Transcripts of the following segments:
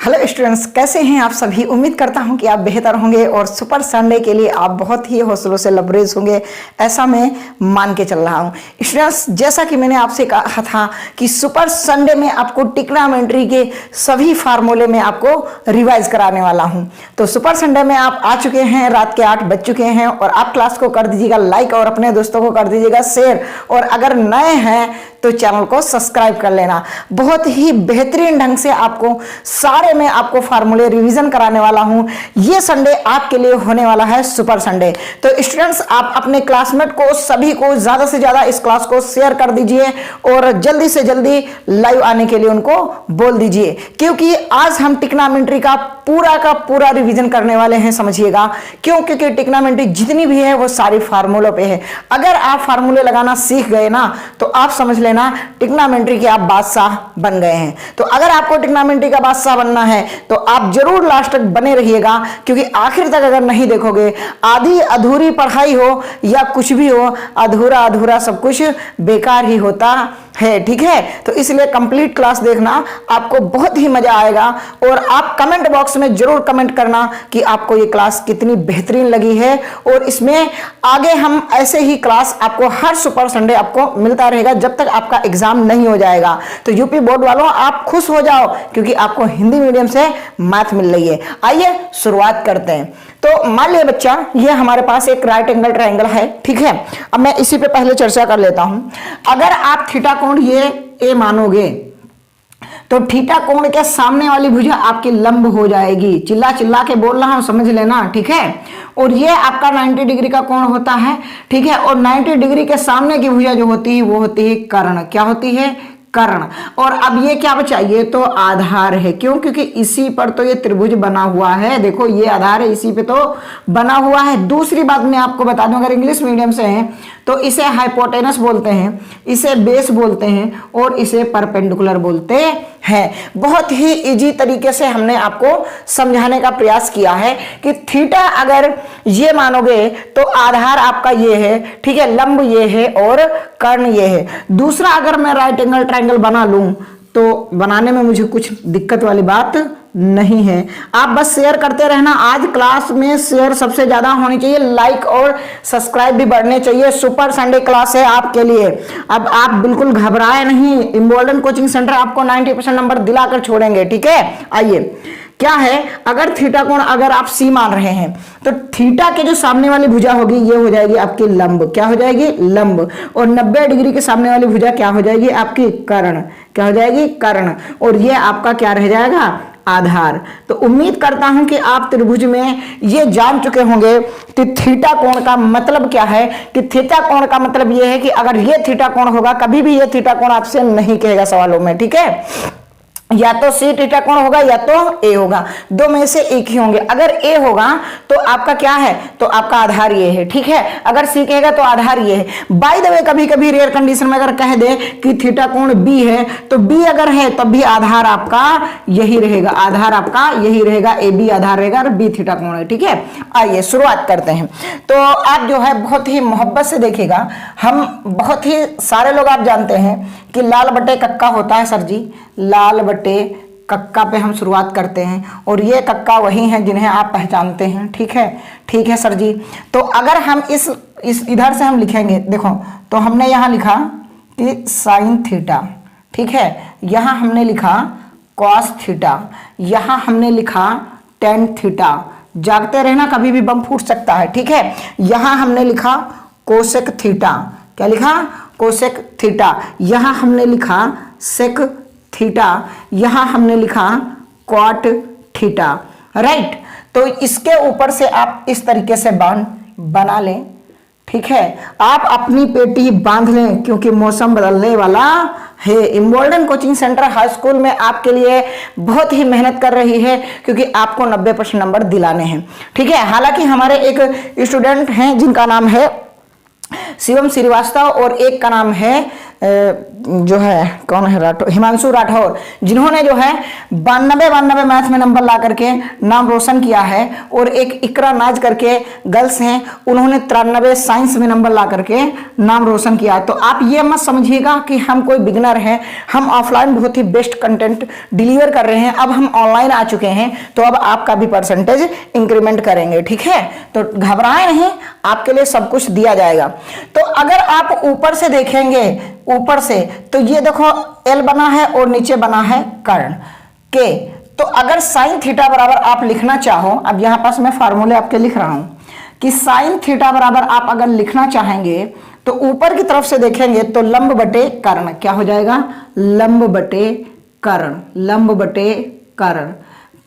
Hello students, कैसे हैं आप सभी। उम्मीद करता हूं कि आप बेहतर होंगे और सुपर संडे के लिए आप बहुत ही हौसलों से लबरेज होंगे, ऐसा मैं मान के चल रहा हूं। स्टूडेंट्स, जैसा कि मैंने आपसे कहा था कि सुपर संडे में आपको ट्रिग्नोमेट्री के सभी फार्मूले में आपको रिवाइज कराने वाला हूं। तो सुपर संडे में आप आ चुके हैं, रात के 8 बज चुके हैं और आप क्लास को कर दीजिएगा लाइक और अपने दोस्तों को कर दीजिएगा शेयर, और अगर नए हैं तो चैनल को सब्सक्राइब कर लेना। बहुत ही बेहतरीन ढंग से आपको सारे में आपको फार्मूले रिवीजन कराने वाला हूं। ये संडे आपके लिए होने वाला है सुपर संडे। तो स्टूडेंट्स, आप अपने क्लासमेट को सभी को ज्यादा से ज्यादा इस क्लास को शेयर कर दीजिए और जल्दी से जल्दी लाइव आने के लिए उनको बोल दीजिए, क्योंकि आज हम ट्रिग्नोमेट्री का पूरा रिवीजन करने वाले हैं। समझिएगा क्यों? क्योंकि ट्रिग्नोमेट्री जितनी भी है वो सारी फार्मूलों पे है। अगर आप फार्मूले लगाना सीख गए ना तो आप समझ लेना ट्रिग्नोमेट्री के आप बादशाह बन गए हैं। तो अगर आपको ट्रिग्नोमेट्री का बादशाह बनना है तो आप जरूर लास्ट तक बने रहिएगा, क्योंकि आखिर तक अगर नहीं देखोगे, आधी अधूरी पढ़ाई हो या कुछ भी हो, अधूरा अधूरा सब कुछ बेकार ही होता है। ठीक है, तो इसलिए कंप्लीट क्लास देखना, आपको बहुत ही मजा आएगा। और आप कमेंट बॉक्स में जरूर कमेंट करना कि आपको ये क्लास कितनी बेहतरीन लगी है, और इसमें आगे हम ऐसे ही क्लास आपको हर सुपर संडे आपको मिलता रहेगा जब तक आपका एग्जाम नहीं हो जाएगा। तो यूपी बोर्ड वालों, आप खुश हो जाओ क्योंकि आपको हिंदी मीडियम से मैथ मिल रही है। आइए शुरुआत करते हैं। तो मान लिया बच्चा, ये हमारे पास एक राइट एंगल ट्रायंगल है। ठीक है, अब मैं इसी पे पहले चर्चा कर लेता हूं। अगर आप थीटा कोण ये ए मानोगे तो थीटा कोण के सामने वाली भुजा आपकी लंब हो जाएगी। चिल्ला चिल्ला के बोल रहा हूं, समझ लेना। ठीक है, और ये आपका 90 डिग्री का कोण होता है। ठीक है, और 90 डिग्री के सामने की भुजा जो होती है वो होती है कर्ण। क्या होती है? कर्ण। और अब ये क्या बचा? ये तो आधार है। क्यों? क्योंकि इसी पर तो ये त्रिभुज बना हुआ है। देखो ये आधार है, इसी पे तो बना हुआ है। दूसरी बात मैं आपको बता दूं, अगर इंग्लिश मीडियम से हैं तो इसे हाइपोटेनस बोलते हैं, इसे बेस बोलते हैं और इसे परपेंडिकुलर बोलते हैं। बहुत ही इजी तरीके से हमने आपको समझाने का प्रयास किया है कि थीटा अगर ये मानोगे तो आधार आपका ये है। ठीक है, लंब ये है और कर्ण ये है। दूसरा, अगर मैं राइट एंगल ट्रायंगल बना लूं तो बनाने में मुझे कुछ दिक्कत वाली बात नहीं है। आप बस शेयर करते रहना। आज क्लास में शेयर सबसे ज्यादा होनी चाहिए, लाइक और सब्सक्राइब भी बढ़ने चाहिए। सुपर संडे क्लास है आपके लिए। अब आप बिल्कुल घबराए नहीं, इम्बोल्डन कोचिंग सेंटर आपको 90% नंबर दिलाकर छोड़ेंगे। ठीक है, आइए क्या है, अगर थीटा कोण अगर आप सी मान रहे हैं तो थीटा के जो सामने वाली भुजा होगी ये हो जाएगी आपकी लंब। क्या हो जाएगी? लंब। और 90 डिग्री के सामने वाली भुजा क्या हो जाएगी? आपकी कर्ण। क्या हो जाएगी? कर्ण। और ये आपका क्या रह जाएगा? आधार। तो उम्मीद करता हूं कि आप त्रिभुज में ये जान चुके होंगे कि थीटा कोण का मतलब क्या है। कि थीटा कोण का मतलब ये है कि अगर ये थीटा कोण होगा, कभी भी ये थीटा कोण आपसे नहीं कहेगा सवालों में। ठीक है, या तो सी थीटा कोण होगा या तो ए होगा, दो में से एक ही होंगे। अगर ए होगा तो आपका क्या है? तो आपका आधार ये है। ठीक है, अगर सी कहेगा तो आधार ये है। बाय द वे, कभी कभी रेयर कंडीशन में अगर कह दे कि थीटा कोण बी है तो बी अगर है तब भी आधार आपका यही रहेगा। आधार आपका यही रहेगा, ए बी आधार रहेगा और बी थीटा कोण है। ठीक है, आइए शुरुआत करते हैं। तो आप जो है बहुत ही मोहब्बत से देखिएगा। हम बहुत ही सारे लोग आप जानते हैं कि लाल बटे कक्का होता है। सर जी, लाल बटे कक्का पे हम शुरुआत करते हैं और ये कक्का वही हैं जिन्हें आप पहचानते हैं। ठीक है, ठीक है सर जी। तो अगर हम इस इधर से हम लिखेंगे, देखो तो हमने यहाँ लिखा कि साइन थीटा। ठीक है, यहाँ हमने लिखा कॉस थीटा, यहाँ हमने लिखा टेन थीटा। जागते रहना, कभी भी बम फूट सकता है। ठीक है, यहाँ हमने लिखा कोसेक थीटा। क्या लिखा? Cosec theta. यहाँ हमने लिखा सेक थीटा, यहां हमने लिखा क्वाट थीटा। राइट, तो इसके ऊपर से आप इस तरीके से बांध बना लें। ठीक है, आप अपनी पेटी बांध लें क्योंकि मौसम बदलने वाला है। इम्बोल्डन कोचिंग सेंटर हाई स्कूल में आपके लिए बहुत ही मेहनत कर रही है क्योंकि आपको 90% नंबर दिलाने हैं। ठीक है, हालांकि हमारे एक स्टूडेंट हैं जिनका नाम है शिवम श्रीवास्तव और एक का नाम है जो है कौन है हिमांशु राठौर, जिन्होंने जो है 92 मैथ में नंबर ला करके नाम रोशन किया है, और एक इकरा नाज करके गर्ल्स हैं, उन्होंने 93 साइंस में नंबर ला करके नाम रोशन किया है। तो आप ये मत समझिएगा कि हम कोई बिगनर हैं, हम ऑफलाइन बहुत ही बेस्ट कंटेंट डिलीवर कर रहे हैं, अब हम ऑनलाइन आ चुके हैं तो अब आपका भी परसेंटेज इंक्रीमेंट करेंगे, ठीक है। तो घबराएं नहीं, आपके लिए सब कुछ दिया जाएगा। तो अगर आप ऊपर से देखेंगे, ऊपर से, तो ये देखो एल बना है और नीचे बना है कर्ण के। तो अगर साइन थीटा बराबर आप लिखना चाहो, अब यहां पास मैं फार्मूले आपके लिख रहा हूं कि साइन थीटा बराबर आप अगर लिखना चाहेंगे तो ऊपर की तरफ से देखेंगे तो लंब बटे कर्ण क्या हो जाएगा, लंब बटे कर्ण, लंब बटे कर्ण।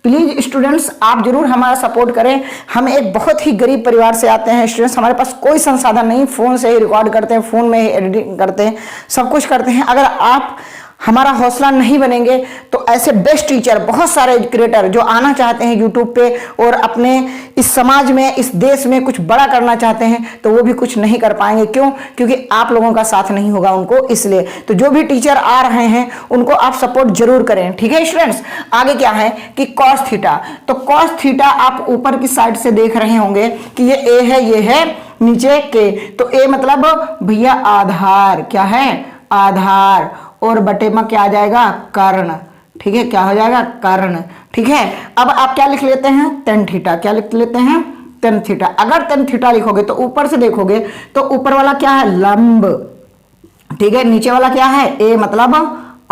प्लीज स्टूडेंट्स आप जरूर हमारा सपोर्ट करें, हम एक बहुत ही गरीब परिवार से आते हैं स्टूडेंट्स, हमारे पास कोई संसाधन नहीं, फोन से ही रिकॉर्ड करते हैं, फोन में ही एडिटिंग करते हैं, सब कुछ करते हैं। अगर आप हमारा हौसला नहीं बनेंगे तो ऐसे बेस्ट टीचर बहुत सारे क्रिएटर जो आना चाहते हैं यूट्यूब पे और अपने इस समाज में, इस देश में कुछ बड़ा करना चाहते हैं, तो वो भी कुछ नहीं कर पाएंगे। क्यों? क्योंकि आप लोगों का साथ नहीं होगा उनको, इसलिए। तो जो भी टीचर आ रहे हैं उनको आप सपोर्ट जरूर करें, ठीक है स्टूडेंट्स। आगे क्या है कि कॉस थीटा, तो कॉस थीटा आप ऊपर की साइड से देख रहे होंगे कि ये ए है, ये है नीचे के, तो ए मतलब भैया आधार, क्या है आधार, और बटे में क्या आ जाएगा कर्ण, ठीक है, क्या हो जाएगा कर्ण, ठीक है। अब आप क्या लिख लेते हैं tan थीटा, क्या लिख लेते हैं tan थीटा। अगर tan थीटा लिखोगे तो ऊपर से देखोगे तो ऊपर वाला क्या है लंब, ठीक है, नीचे वाला क्या है ए मतलब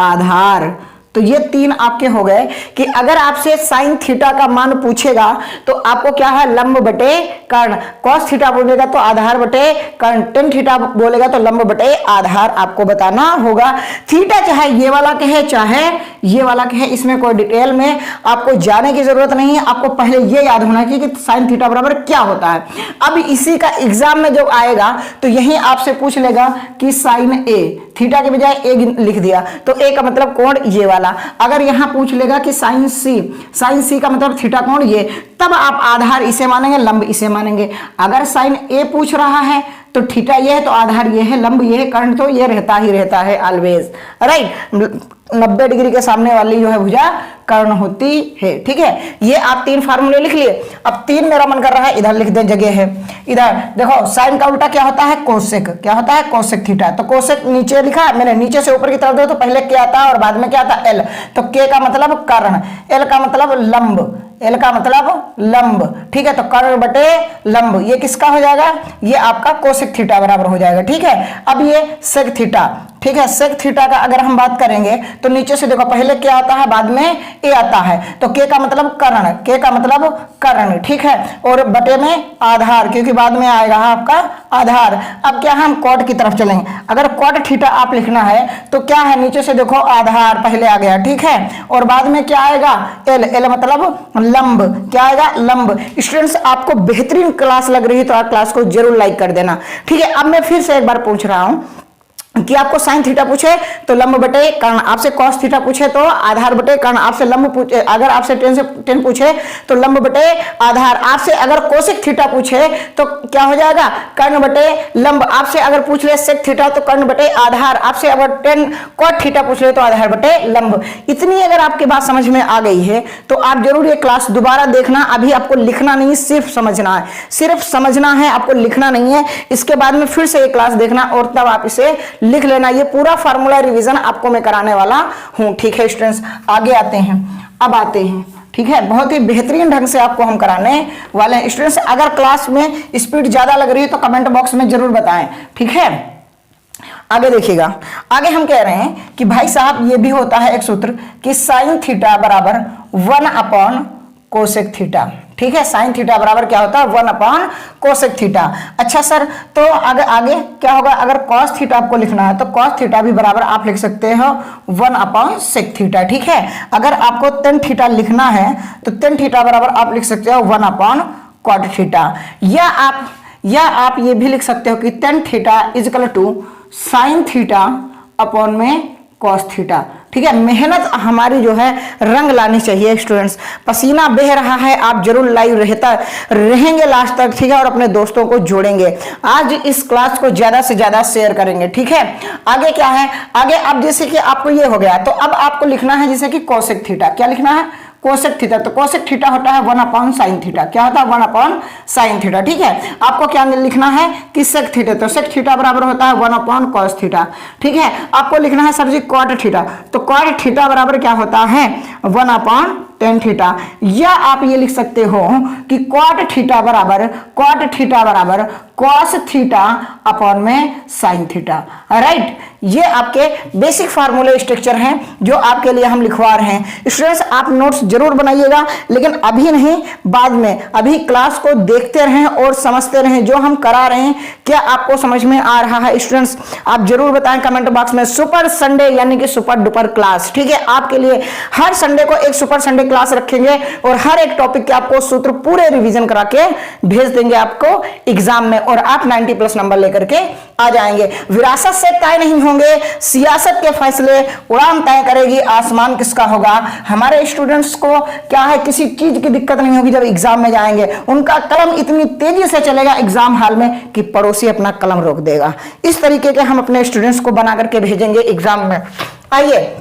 आधार। तो ये तीन आपके हो गए कि अगर आपसे साइन थीटा का मान पूछेगा तो आपको क्या है लंब बटे कर्ण, कॉस थीटा बोलेगा तो आधार बटे कर्ण, टेन थीटा बोलेगा तो लंब बटे आधार आपको बताना होगा। थीटा चाहे ये वाला कहे चाहे ये वाला कहे, इसमें कोई डिटेल में आपको जाने की जरूरत नहीं है, आपको पहले ये याद होना चाहिए कि साइन थीटा बराबर क्या होता है। अब इसी का एग्जाम में जब आएगा तो यही आपसे पूछ लेगा कि साइन ए, थीटा के बजाय ए लिख दिया तो ए का मतलब कोण ये वाला। अगर यहां पूछ लेगा कि साइन सी का मतलब थीटा कोण ये, तब आप आधार इसे मानेंगे, लंब इसे मानेंगे। अगर साइन ए पूछ रहा है तो थीटा ये है तो आधार ये है, लंब ये है, कर्ण तो ये रहता ही रहता है ऑलवेज, राइट। 90 डिग्री के सामने वाली जो है भुजा कर्ण होती है, ठीक है। ये आप तीन फार्मूले लिख लिए। अब तीन मेरा मन कर रहा है इधर लिख दें, जगह है इधर। देखो साइन का उल्टा क्या होता है कोसेक, क्या होता है कोसेक थीटा। तो कोसेक नीचे लिखा है मैंने, नीचे से ऊपर की तरफ देखो तो पहले क्या आता है और बाद में क्या आता है एल। तो के का मतलब कर्ण, एल का मतलब लंब, एल का मतलब लंब, ठीक है। तो कर्ण बटे लंब ये किसका हो जाएगा, ये आपका कोसेक थीटा बराबर हो जाएगा, ठीक है। अब ये सेक थीटा, ठीक है, सेक थीटा का अगर हम बात करेंगे तो नीचे से देखो पहले क्या आता है बाद में ए आता है। तो के का मतलब कर्ण, के का मतलब कर्ण, ठीक है, और बटे में आधार क्योंकि बाद में आएगा आपका आधार। अब क्या हम कॉट की तरफ चलेंगे, अगर कॉट थीटा आप लिखना है तो क्या है नीचे से देखो आधार पहले आ गया, ठीक है, और बाद में क्या आएगा एल, एल मतलब लंब, क्या आएगा लंब। स्टूडेंट्स आपको बेहतरीन क्लास लग रही है तो आप क्लास को जरूर लाइक कर देना, ठीक है। अब मैं फिर से एक बार पूछ रहा हूं कि आपको साइन थीटा पूछे तो लंब बटे कर्ण, आपसे कॉस थीटा पूछे तो आधार बटे कर्ण, आपसे लंब पूछे, अगर आपसे टेन पूछे तो लंब बटे आधार, आपसे अगर कोसेक थीटा पूछे तो क्या हो जाएगा कर्ण बटे लंब, आपसे अगर पूछ ले सेक थीटा तो कर्ण बटे आधार, आपसे अगर टेन कॉट थीटा पूछ ले तो आधार बटे लंब। इतनी अगर आपकी बात समझ में आ गई है तो आप जरूर ये क्लास दोबारा देखना। अभी आपको लिखना नहीं सिर्फ समझना है, सिर्फ समझना है, आपको लिखना नहीं है। इसके बाद में फिर से ये क्लास देखना और तब आप इसे लिख लेना। ये पूरा फार्मूला रिवीजन आपको मैं कराने वाला हूं, ठीक है स्टूडेंट्स। आगे आते हैं, अब आते हैं, ठीक है, बहुत ही बेहतरीन ढंग से आपको हम कराने वाले हैं स्टूडेंट्स। अगर क्लास में स्पीड ज्यादा लग रही है तो कमेंट बॉक्स में जरूर बताएं, ठीक है। आगे देखिएगा, आगे हम कह रहे हैं कि भाई साहब ये भी होता है एक सूत्र कि साइन थीटा बराबर 1 अपॉन कोसेक थीटा, ठीक है। साइन थीटा बराबर क्या होता है 1 अपॉन कोसेक थीटा। अच्छा सर, तो आगे क्या होगा, अगर कॉस थीटा आपको लिखना है तो कॉस थीटा भी बराबर आप लिख सकते हो 1 अपॉन सेक थीटा, ठीक है। अगर आपको टेन थीटा लिखना है तो टेन थीटा बराबर आप लिख सकते हो 1 अपॉन कॉट थीटा, या आप ये भी लिख सकते हो कि tan theta is equal to sine theta upon में कॉस थीटा। ठीक है, मेहनत हमारी जो है रंग लानी चाहिए स्टूडेंट्स। पसीना बह रहा है, आप जरूर लाइव रहेंगे लास्ट तक, ठीक है, और अपने दोस्तों को जोड़ेंगे। आज इस क्लास को ज्यादा से ज्यादा शेयर करेंगे, ठीक है। आगे क्या है, आगे अब जैसे कि आपको ये हो गया, तो अब आपको लिखना है जैसे कि कोसेक थीटा। क्या लिखना है? Cosec theta. तो कोसेक थीटा होता है 1/sin थीटा। क्या होता है? 1/sin थीटा, ठीक है। आपको क्या लिखना है कि सेक थीटा, तो सेक थीटा बराबर होता है 1/cos थीटा, ठीक है। आपको लिखना है सर जी कॉट थीटा, तो कॉट थीटा बराबर क्या होता है 1/tan थीटा। या आप ये लिख सकते हो कि कॉट थीटा बराबर cos थीटा अपॉन में sin थीटा, राइट। ये आपके बेसिक फार्मूले स्ट्रक्चर हैं जो आपके लिए हम लिखवा रहे हैं। स्टूडेंट्स आप नोट्स जरूर बनाइएगा, लेकिन अभी नहीं, बाद में। अभी क्लास को देखते रहें और समझते रहें जो हम करा रहे हैं, क्या आपको समझ में आ रहा है। स्टूडेंट्स आप जरूर बताएं कमेंट बॉक्स में। सुपर संडे यानी कि सुपर डुपर क्लास, ठीक है। आपके लिए हर संडे को एक सुपर संडे क्लास रखेंगे और हर एक टॉपिक के आपको सूत्र पूरे रिवीजन करा के भेज देंगे आपको एग्जाम में, और आप 90+ नंबर लेकर के आ जाएंगे। विरासत से तय नहीं होंगे, सियासत के फैसले उड़ान तय करेगी, आसमान किसका होगा। हमारे स्टूडेंट्स को क्या है, किसी चीज की दिक्कत नहीं होगी जब एग्जाम में जाएंगे। उनका कलम इतनी तेजी से चलेगा एग्जाम हॉल में कि पड़ोसी अपना कलम रोक देगा। इस तरीके के हम अपने स्टूडेंट्स को बना करके भेजेंगे एग्जाम में। आइए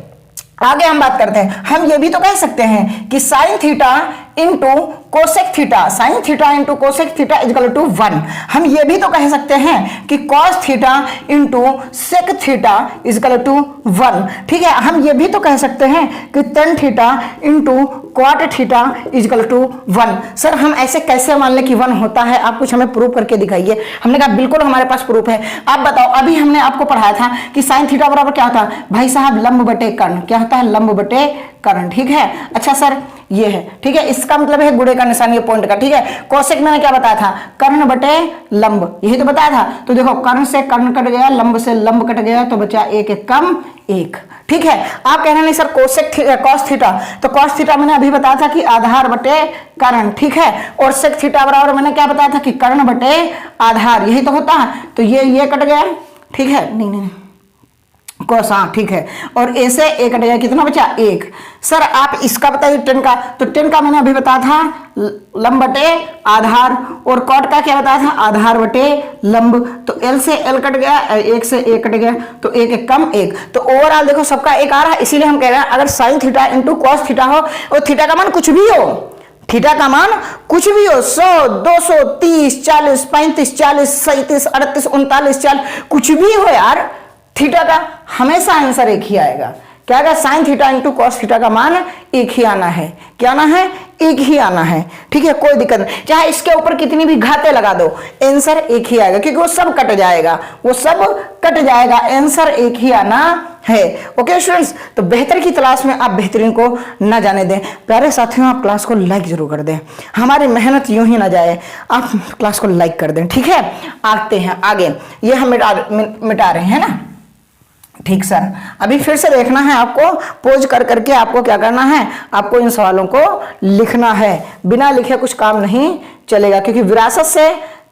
आगे हम बात करते हैं। हम ये भी तो कह सकते हैं कि sine theta into cosec theta, sine theta into cosec theta equal to 1। हम ये भी तो कह सकते हैं कि cos theta into sec theta equal to 1, ठीक है। हम ये भी तो कह सकते हैं कि tan theta into cot theta equal to 1। Sir हम ऐसे कैसे मान लें कि 1 होता है, आप कुछ हमें प्रूफ करके दिखाइए। हमने कहा बिल्कुल हमारे पास प्रूफ है। आप बताओ, अभी हमने आपको पढ़ाया था कि साइन थीटा बराबर क्या होता है भाई साहब, लंब बटे कर्ण। क्या होता है? लंब बटे कर्ण, ठीक है। अच्छा सर ये है, ठीक है, इसका मतलब है गुणे का निशान, ये पॉइंट का, ठीक है। कोसेक मैंने क्या बताया था? कर्ण बटे लंब, यही तो बताया था। तो देखो कर्ण से कर्ण कट गया, लंब से लंब कट गया, तो बचा एक कम एक, ठीक है। आप कह रहे नहीं सर कोसेक कॉस थीटा, तो कॉस थीटा मैंने अभी बताया था कि आधार बटे कर्ण, ठीक है। और सेक थीटा बराबर मैंने क्या बताया था कि कर्ण बटे आधार, यही तो होता है। तो ये कट गया, ठीक है, नहीं कोस, हाँ ठीक है। और ए से ए कट गया, कितना बचा? एक। सर आप इसका बताइए टेन का, तो टेन का मैंने अभी बताया था लंब बटे आधार, और कॉट का क्या बताया था? आधार बटे लंब। तो एल से एल कट गया, एक से एक कट गया, तो एक कम एक। तो ओवरऑल देखो सबका एक आ रहा है, इसीलिए हम कह रहे हैं अगर sign theta into cos theta हो और थीटा का मान कुछ भी हो, थीटा का मान कुछ भी हो, 100, 200, 30, 40, 35, 40, 37, 38, 39, 40, कुछ भी हो यार, थीटा का हमेशा आंसर एक ही आएगा। क्या आएगा? Sign theta into cos theta का मान एक ही आना है। क्या आना है? एक ही आना है, ठीक है, कोई दिक्कत नहीं। चाहे इसके ऊपर कितनी भी घातें लगा दो, आंसर एक ही आएगा, क्योंकि वो सब कट जाएगा, आंसर एक ही आना है। ओके स्टूडेंट्स, तो बेहतर की तलाश में आप बेहतरीन को न जाने दें। प्यारे साथियों आप क्लास को लाइक जरूर कर दें, हमारी मेहनत यूं ही ना जाए, आप क्लास को लाइक कर दें, ठीक है। आते हैं आगे, ये हम मिटा रहे हैं ना, ठीक सर। अभी फिर से देखना है आपको, पोज कर करके आपको क्या करना है, आपको इन सवालों को लिखना है। बिना लिखे कुछ काम नहीं चलेगा, क्योंकि विरासत से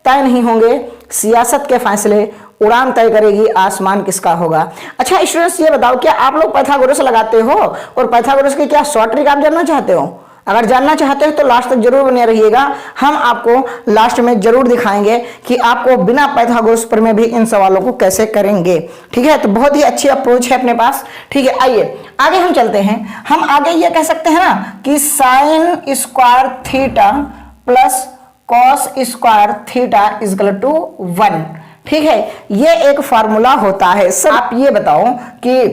तय नहीं होंगे, सियासत के फैसले उड़ान तय करेगी, आसमान किसका होगा। अच्छा स्टूडेंट्स ये बताओ, क्या आप लोग पाइथागोरस लगाते हो, और पाइथागोरस की क्या शॉर्ट ट्रिक आप जानना चाहते हो? अगर जानना चाहते हो तो लास्ट तक जरूर बने रहिएगा, हम आपको लास्ट में जरूर दिखाएंगे कि आपको बिना पाइथागोरस पर में भी इन सवालों को कैसे करेंगे, ठीक है। तो बहुत ही अच्छी अप्रोच है अपने पास, ठीक है। आइए आगे हम चलते हैं। हम आगे ये कह सकते हैं ना कि sine square theta plus cos square theta equal to 1, ठीक है। ये एक फार्मूला होता है। सर आप ये बताओ कि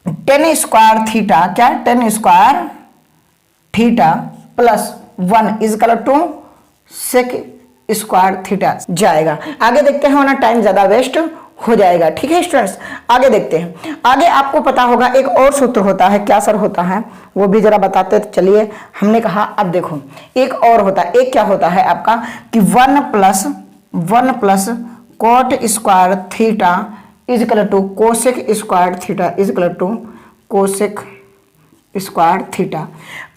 टेन स्क्वायर थीटा, क्या tan square theta plus 1 equal to sec square theta जाएगा। आगे देखते हैं, वरना टाइम ज्यादा वेस्ट हो जाएगा, ठीक है स्टूडेंट्स। आगे देखते हैं, आगे आपको पता होगा एक और सूत्र होता है। क्या सर होता है वो भी जरा बताते चलिए। हमने कहा अब देखो एक और होता है, एक क्या होता है आपका कि 1 plus cot square theta equal to cosec square theta equal to cosec square theta.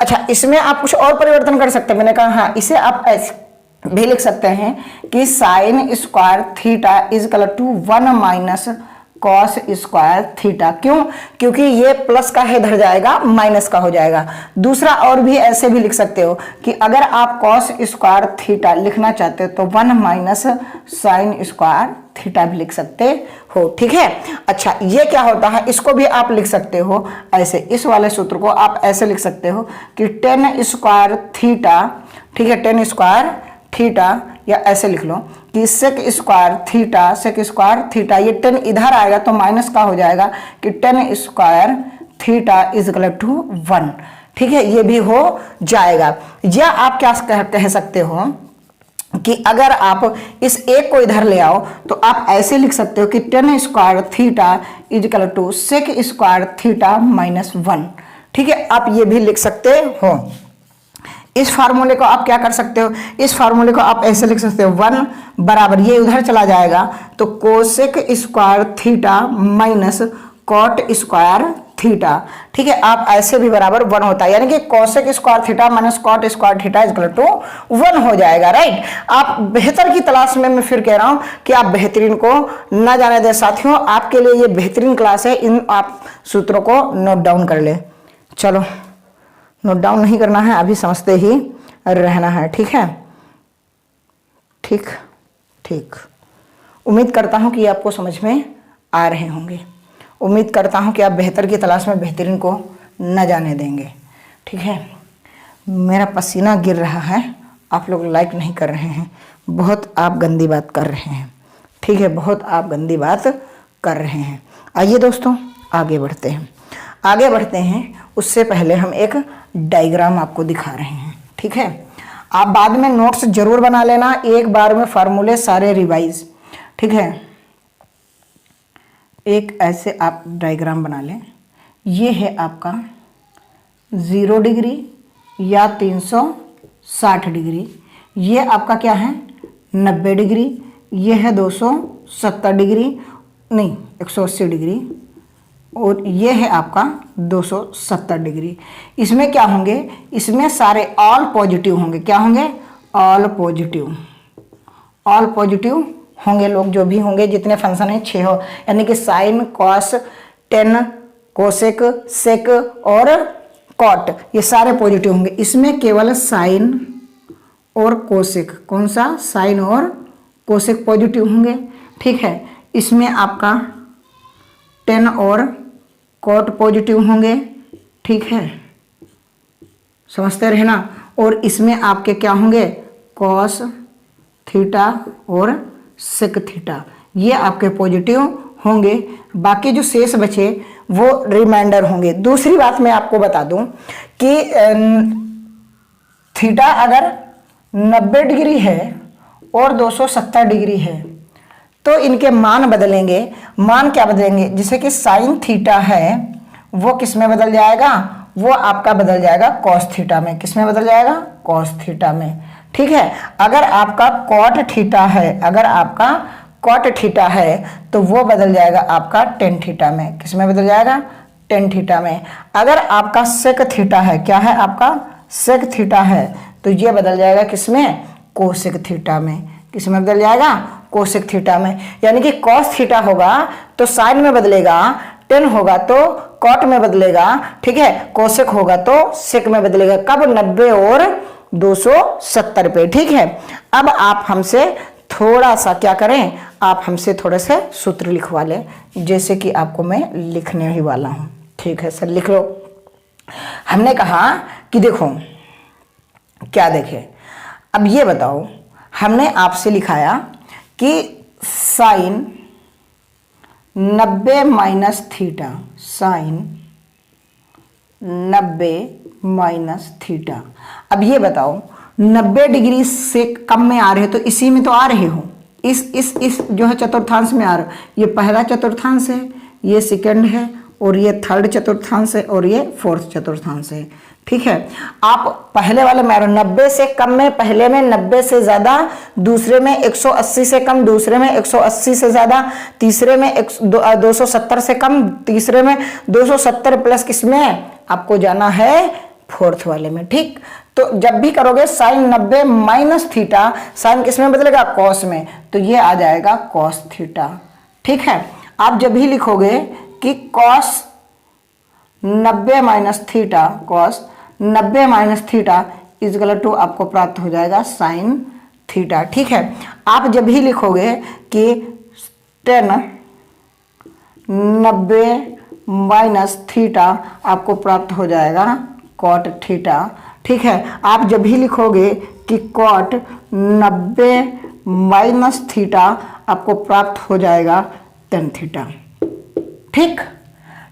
अच्छा इसमें आप कुछ और परिवर्तन कर सकते हैं। मैंने कहा हाँ, इसे आप ऐसे भी लिख सकते हैं कि sine square theta equal to 1 minus cos square theta. क्यों? क्योंकि ये प्लस का है, इधर जाएगा माइनस का हो जाएगा। दूसरा और भी ऐसे भी लिख सकते हो कि अगर आप कॉस स्क्वायर थीटा लिखना चाहते हो तो 1 माइनस साइन स्क्वायर थीटा भी लिख सकते हो। ठीक है। अच्छा, ये क्या होता है, इसको भी आप लिख सकते हो ऐसे, इस वाले सूत्र को आप ऐसे लिख सकते हो कि 10 स्क्वायर थीटा, ठीक है, 10 स्क्वायर थीटा, या ऐसे लिख लो कि sec square theta, sec square theta, ये 10 इधर आएगा तो माइनस का हो जाएगा कि 10 square theta is equal to 1। ठीक है, ये भी हो जाएगा। या आप क्या कह सकते हो कि अगर आप इस एक को इधर ले आओ तो आप ऐसे लिख सकते हो कि 10 square theta is equal to sec square theta minus 1। ठीक है, आप ये भी लिख सकते हो। इस फार्मूले को आप क्या कर सकते हो, इस फार्मूले को आप ऐसे लिख सकते हो 1 बराबर, ये उधर चला जाएगा तो cosec square theta minus cot square theta. ठीक है, आप ऐसे भी बराबर 1 होता है, यानी कि cosec square theta minus cot square theta is equal to 1 हो जाएगा। राइट। आप बेहतर की तलाश में मैं फिर कह रहा हूं कि आप बेहतरीन को न जाने दें। साथियों, आपके लिए ये बेहतरीन क्लास है, इन आप सूत्रों को नोट डाउन कर ले। चलो, नोट डाउन नहीं करना है, अभी समझते ही रहना है। ठीक है, ठीक ठीक। उम्मीद करता हूं कि आपको समझ में आ रहे होंगे। उम्मीद करता हूं कि आप बेहतर की तलाश में बेहतरीन को न जाने देंगे। ठीक है, मेरा पसीना गिर रहा है, आप लोग लाइक नहीं कर रहे हैं, बहुत आप गंदी बात कर रहे हैं। ठीक है, बहुत आप गंदी बात कर रहे हैं। आइए दोस्तों, आगे बढ़ते हैं। आगे बढ़ते हैं उससे पहले हम एक डायग्राम आपको दिखा रहे हैं। ठीक है, आप बाद में नोट्स जरूर बना लेना, एक बार में फार्मूले सारे रिवाइज। ठीक है, एक ऐसे आप डायग्राम बना लें। ये है आपका 0 डिग्री या 360 डिग्री, ये आपका क्या है 90 डिग्री, ये है 270 डिग्री, नहीं 180 डिग्री, और ये है आपका 270 डिग्री। इसमें क्या होंगे, इसमें सारे ऑल पॉजिटिव होंगे। क्या होंगे? All positive. ऑल पॉजिटिव होंगे लोग, जो भी होंगे, जितने फंक्शन है 6 हो, यानी कि साइन, कॉस, टेन, कोसेक, सेक और कॉट, ये सारे पॉजिटिव होंगे। इसमें केवल साइन और कोसेक, कौन सा, साइन और कोसेक पॉजिटिव होंगे। ठीक है, इसमें आपका टेन और कॉट पॉजिटिव होंगे। ठीक है, समझते रहना। और इसमें आपके क्या होंगे, कॉस थीटा और सेक थीटा, ये आपके पॉजिटिव होंगे। बाकी जो शेष बचे वो रिमाइंडर होंगे। दूसरी बात मैं आपको बता दूं कि थीटा अगर 90 डिग्री है और 270 डिग्री है तो इनके मान बदलेंगे। मान क्या बदलेंगे, जैसे कि साइन थीटा है वो किस में बदल जाएगा, वो आपका बदल जाएगा कॉस थीटा में। किस में बदल जाएगा, कॉस थीटा में। ठीक है, अगर आपका कॉट थीटा है, अगर आपका कॉट थीटा है तो वो बदल जाएगा आपका टेन थीटा में। किस में बदल जाएगा, टेन थीटा में। अगर आपका सेक थीटा है, क्या है आपका सेक थीटा है, तो ये बदल जाएगा किसमें, कोसेक थीटा में। किस में बदल जाएगा, कोसेक थीटा में। यानी कि कॉस थीटा होगा तो साइन में बदलेगा, टेन होगा तो कॉट में बदलेगा। ठीक है, कोसेक होगा तो सेक में बदलेगा। कब, 90 और 270 पे। ठीक है, अब आप हमसे थोड़ा सा क्या करें, आप हमसे थोड़े से सूत्र लिखवा लें, जैसे कि आपको मैं लिखने ही वाला हूं। ठीक है सर, लिख लो। हमने कहा कि देखो, क्या देखें, अब ये बताओ, हमने आपसे लिखाया कि sine 90 minus theta, sine 90 minus theta. अब ये बताओ, 90 डिग्री से कम में आ रहे हो तो इसी में तो आ रहे हो, इस जो है चतुर्थांश में आ रहे हो। ये पहला चतुर्थांश है, ये सेकंड है, और ये थर्ड चतुर्थांश है, और ये फोर्थ चतुर्थांश है। ठीक है, आप पहले वाले में 90 से कम में पहले में, 90 से ज्यादा दूसरे में, 180 से कम दूसरे में, 180 से ज्यादा तीसरे में, 270 से कम तीसरे में, 270 प्लस किसमें आपको जाना है, फोर्थ वाले में। ठीक, तो जब भी करोगे साइन 90 माइनस थीटा, साइन किसमें बदलेगा, कॉस में, तो ये आ जाएगा कॉस थीटा। ठीक है, आप जब भी लिखोगे कि cos 90 minus theta, cos 90 minus theta is equal to आपको प्राप्त हो जाएगा sin थीटा। ठीक है, आप जब भी लिखोगे कि 10 90 माइनस थीटा आपको प्राप्त हो जाएगा cot थीटा। ठीक है, आप जब भी लिखोगे कि cot 90 माइनस थीटा आपको प्राप्त हो जाएगा tan थीटा। ठीक,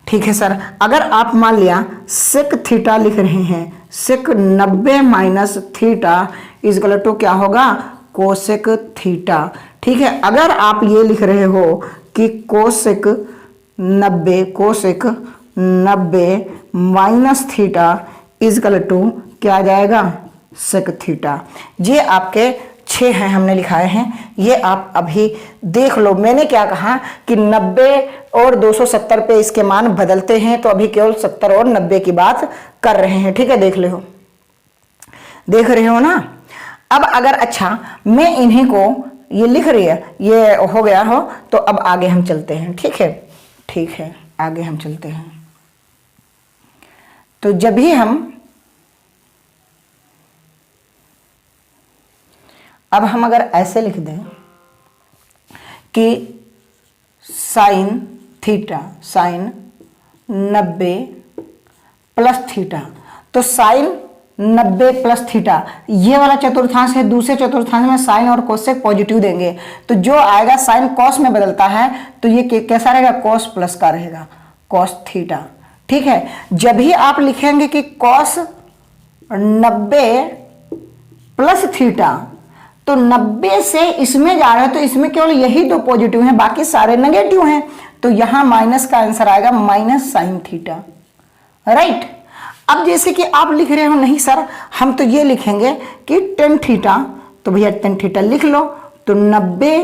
ठीक है सर। अगर आप मान लिया sec थीटा लिख रहे हैं, sec 90 minus theta is equal to क्या होगा, कोसेक थीटा। ठीक है, अगर आप ये लिख रहे हो कि cosec 90 minus theta is equal to क्या आ जाएगा, सेक थीटा। ये आपके 6 हैं हमने लिखाए हैं, ये आप अभी देख लो। मैंने क्या कहा कि 90 और 270 पे इसके मान बदलते हैं, तो अभी केवल 70 और 90 की बात कर रहे हैं। ठीक है, देख ले हो, देख रहे हो ना। अब अगर अच्छा मैं इन्हीं को ये लिख रही है, ये हो गया हो, तो अब आगे हम चलते हैं। ठीक है, ठीक है, आगे हम चलते हैं। तो जब भी हम अब हम अगर ऐसे लिख दें कि sine theta, sine 90 plus theta, तो साइन 90 प्लस थीटा ये वाला चतुर्थांश है, दूसरे चतुर्थांश में साइन और कोसेक पॉजिटिव देंगे, तो जो आएगा साइन कॉस में बदलता है, तो ये कैसा रहेगा, कॉस प्लस का रहेगा, कॉस थीटा। ठीक है, जब भी आप लिखेंगे कि कॉस 90 प्लस थीटा, तो 90 से इसमें जा रहा है, तो इसमें केवल यही 2 पॉजिटिव हैं, बाकी सारे नेगेटिव हैं, तो यहां माइनस का आंसर आएगा माइनस साइन थीटा। राइट, अब जैसे कि आप लिख रहे हो नहीं सर हम तो ये लिखेंगे कि टेन थीटा, तो भैया टेन थीटा लिख लो, तो 90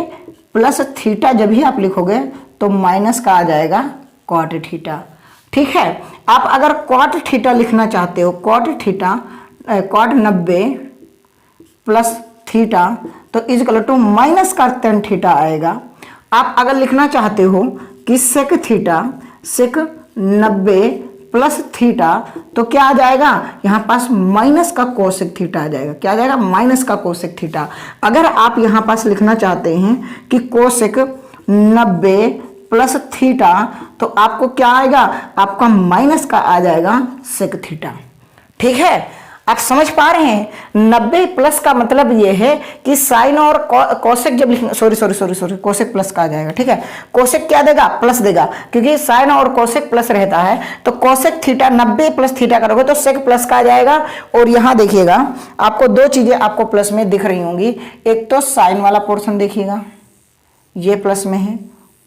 प्लस थीटा जब भी आप लिखोगे तो माइनस का आ जाएगा कॉट थीटा। ठीक है, आप अगर कॉट थीटा लिखना चाहते हो, cot theta cot 90 plus theta, तो इज इक्वल टू माइनस का टेन थीटा आएगा। आप अगर लिखना चाहते हो कि sec theta, sec 90 plus theta, तो क्या आ जाएगा, यहां पास माइनस का कोसेक थीटा आ जाएगा। क्या आ जाएगा, माइनस का कोसेक थीटा। अगर आप यहां पास लिखना चाहते हैं कि कोसेक 90 प्लस थीटा, तो आपको क्या आएगा, आपका माइनस का आ जाएगा सेक थीटा। ठीक है, आप समझ पा रहे हैं। 90 प्लस का मतलब ये है कि साइन और कोसेक जब लिखना, सॉरी कोसेक प्लस का आ जाएगा। ठीक है, कोसेक क्या देगा, प्लस देगा, क्योंकि साइन और कोसेक प्लस रहता है, तो कोसेक थीटा 90 प्लस थीटा करोगे तो सेक प्लस का आ जाएगा। और यहां देखिएगा आपको 2 चीजें आपको प्लस में दिख रही होंगी, एक तो साइन वाला पोर्शन देखिएगा ये प्लस में है,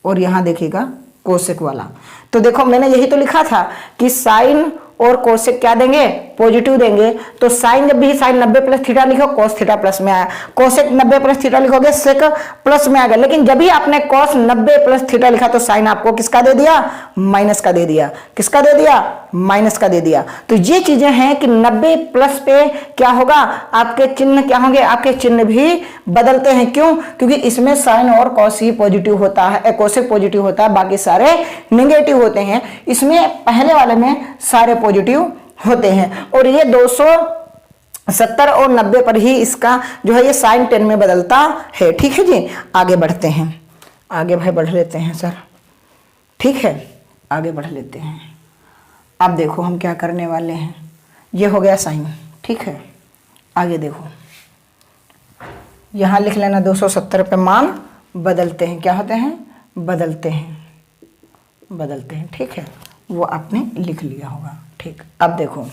और यहां देखिएगा कोसेक वाला। तो देखो मैंने यही तो लिखा था कि साइन और कोसेक क्या देंगे, पॉजिटिव देंगे। तो साइन जब भी साइन 90 प्लस थीटा लिखो कोस थीटा प्लस में आया, कोसेक 90 प्लस थीटा लिखोगे सेक प्लस में आ गया। लेकिन जब भी आपने कोस 90 प्लस थीटा लिखा तो साइन आपको किसका दे दिया, माइनस का दे दिया। किसका दे दिया, माइनस का दे दिया। तो ये चीजें हैं कि 90 प्लस पे क्या होगा, आपके चिन्ह क्या होंगे, आपके चिन्ह भी बदलते हैं। क्यों, क्योंकि इसमें साइन और कॉस ही पॉजिटिव होता है, कोसेक पॉजिटिव होता है, बाकी सारे नेगेटिव होते हैं। इसमें पहले वाले में सारे पॉजिटिव होते हैं। और ये 270 और 90 पर ही इसका जो है ये साइन 10 में बदलता है। ठीक है जी, आगे बढ़ते हैं, आगे भाई बढ़ लेते हैं सर। ठीक है, आगे बढ़ लेते हैं। अब देखो हम क्या करने वाले हैं, ये हो गया साइन। ठीक है, आगे देखो यहां लिख लेना 270 पे मान बदलते हैं, क्या होते हैं, बदलते हैं, बदलते हैं। ठीक है, वो आपने लिख लिया होगा। ठीक, अब देखो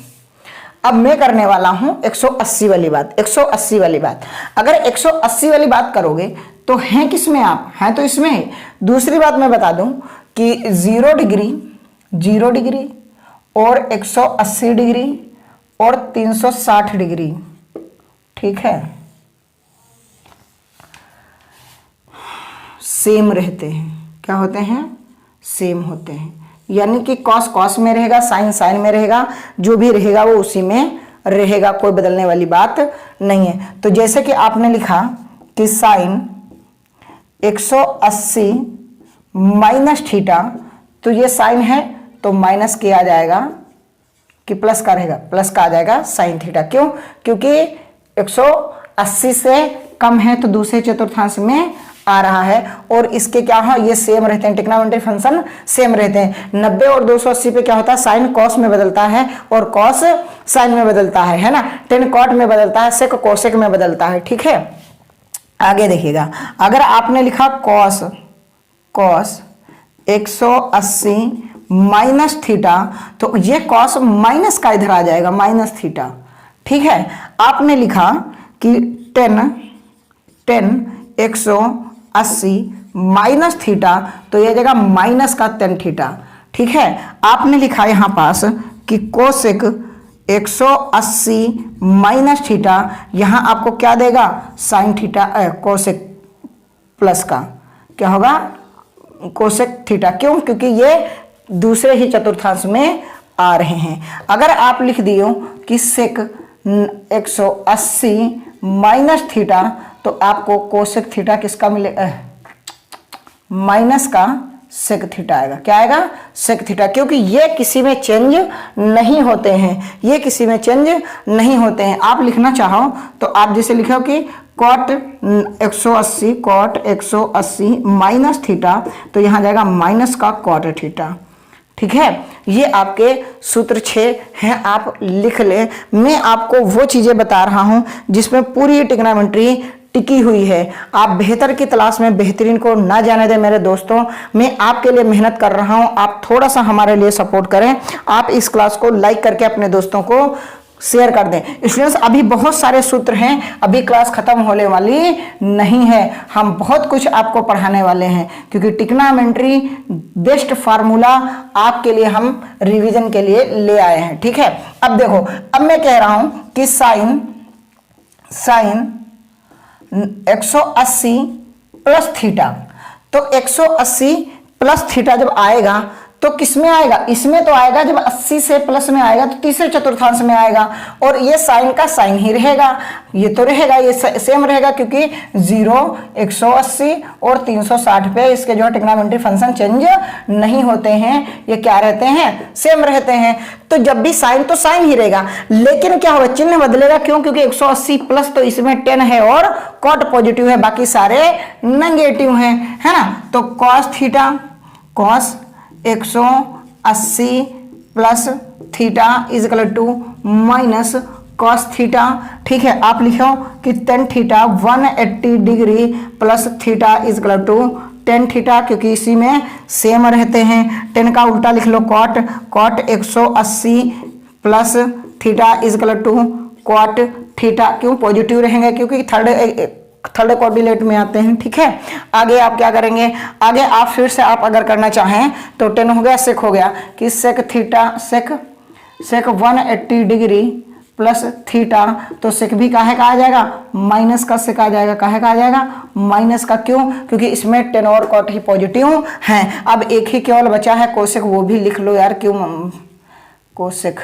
अब मैं करने वाला हूं 180 वाली बात। 180 वाली बात, अगर 180 वाली बात करोगे तो हैं किस में आप, हैं तो इसमें है। दूसरी बात मैं बता दूं कि 0 डिग्री और 180 डिग्री और 360 डिग्री, ठीक है, सेम रहते हैं। क्या होते हैं, सेम होते हैं। यानी कि कॉस कॉस में रहेगा, साइन साइन में रहेगा, जो भी रहेगा वो उसी में रहेगा, कोई बदलने वाली बात नहीं है। तो जैसे कि आपने लिखा कि साइन 180 माइनस थीटा, तो ये साइन है तो माइनस के आ जाएगा कि प्लस का रहेगा, प्लस का आ जाएगा साइन थीटा। क्यों? क्योंकि 180 से कम है तो दूसरे चतुर्थांश में आ रहा है, और इसके क्या है, ये सेम रहते हैं, ट्रिग्नोमेट्री फंक्शन सेम रहते हैं। 90 और 280 पे क्या होता है, साइन कॉस में बदलता है और कॉस साइन में बदलता है ना, टेन कॉट में बदलता है, सेक कोसेक में बदलता है। ठीक है, आगे देखिएगा, अगर आपने लिखा कॉस 180 माइनस थीटा, तो ये कॉस माइनस का इधर आ जाएगा, माइनस थीटा। ठीक है, आपने लिखा कि 10 180 माइनस थीटा, तो ये जगह माइनस का 10 थीटा। ठीक है, आपने लिखा यहां पास कि कोसेक 180 माइनस थीटा, यहां आपको क्या देगा, साइन थीटा, कोसेक प्लस का क्या होगा, कोसेक थीटा। क्यों? क्योंकि ये दूसरे ही चतुर्थांश में आ रहे हैं। अगर आप लिख दियो कि सेक 180 माइनस थीटा, तो आपको कोसेक थीटा किसका मिलेगा, माइनस का सेक थीटा आएगा। क्या आएगा, सेक थीटा, क्योंकि ये किसी में चेंज नहीं होते हैं, ये किसी में चेंज नहीं होते हैं। आप लिखना चाहो तो आप जैसे लिखो कि कॉट 180 माइनस थीटा, तो यहां जाएगा माइनस का कॉट थीटा। ठीक है, ये आपके सूत्र 6 हैं, आप लिख ले। मैं आपको वो चीजें बता रहा हूं जिसमें पूरी ट्रिग्नोमेट्री टिकी हुई है। आप बेहतर की तलाश में बेहतरीन को ना जाने दें मेरे दोस्तों। मैं आपके लिए मेहनत कर रहा हूं, आप थोड़ा सा हमारे लिए सपोर्ट करें। आप इस क्लास को लाइक करके अपने दोस्तों को शेयर कर दें। स्टूडेंट्स, अभी बहुत सारे सूत्र हैं, अभी क्लास खत्म होने वाली नहीं है, हम बहुत कुछ आपको पढ़ाने वाले हैं, क्योंकि ट्रिग्नोमेट्री बेस्ट फार्मूला आपके लिए हम रिवीजन के लिए ले आए हैं। ठीक है, अब देखो, अब मैं कह रहा हूं कि साइन 180 प्लस थीटा, तो 180 प्लस थीटा जब आएगा तो किस में आएगा, इसमें तो आएगा, जब 80 से प्लस में आएगा तो तीसरे चतुर्थांश में आएगा, और ये साइन का साइन ही रहेगा, ये तो रहेगा, ये सेम रहेगा, क्योंकि 0 180 और 360 पे इसके जो है ट्रिग्नोमेट्री फंक्शन चेंज नहीं होते हैं, ये क्या रहते हैं, सेम रहते हैं। तो जब भी साइन तो साइन ही रहेगा, लेकिन क्या होगा, चिन्ह बदलेगा। क्यों? क्योंकि 180 प्लस तो इसमें 10 है और कॉट पॉजिटिव है, बाकी सारे नेगेटिव हैं, है ना। तो cos theta, cos 180 plus theta is equal to minus cos theta. ठीक है, आप लिखो कि tan theta 180 degree plus theta is equal to tan theta, क्योंकि इसी में सेम रहते हैं। 10 का उल्टा लिख लो cot 180 plus theta is equal to cot theta. क्यों? पॉजिटिव रहेंगे, क्योंकि थर्ड कोऑर्डिनेट में आते हैं। ठीक है, आगे आप क्या करेंगे, आगे आप फिर से आप अगर करना चाहें तो 10 हो गया, सेक हो गया कि सेक थीटा, सेक 180 डिग्री प्लस थीटा, तो सेक भी काहे का आ जाएगा, माइनस का सेक आ जाएगा। काहे का आ जाएगा, माइनस का। क्यों? क्योंकि इसमें 10 और कॉट ही पॉजिटिव हैं। अब एक ही केवल बचा है कोसेक, वो भी लिख लो यार। क्यों? Cosec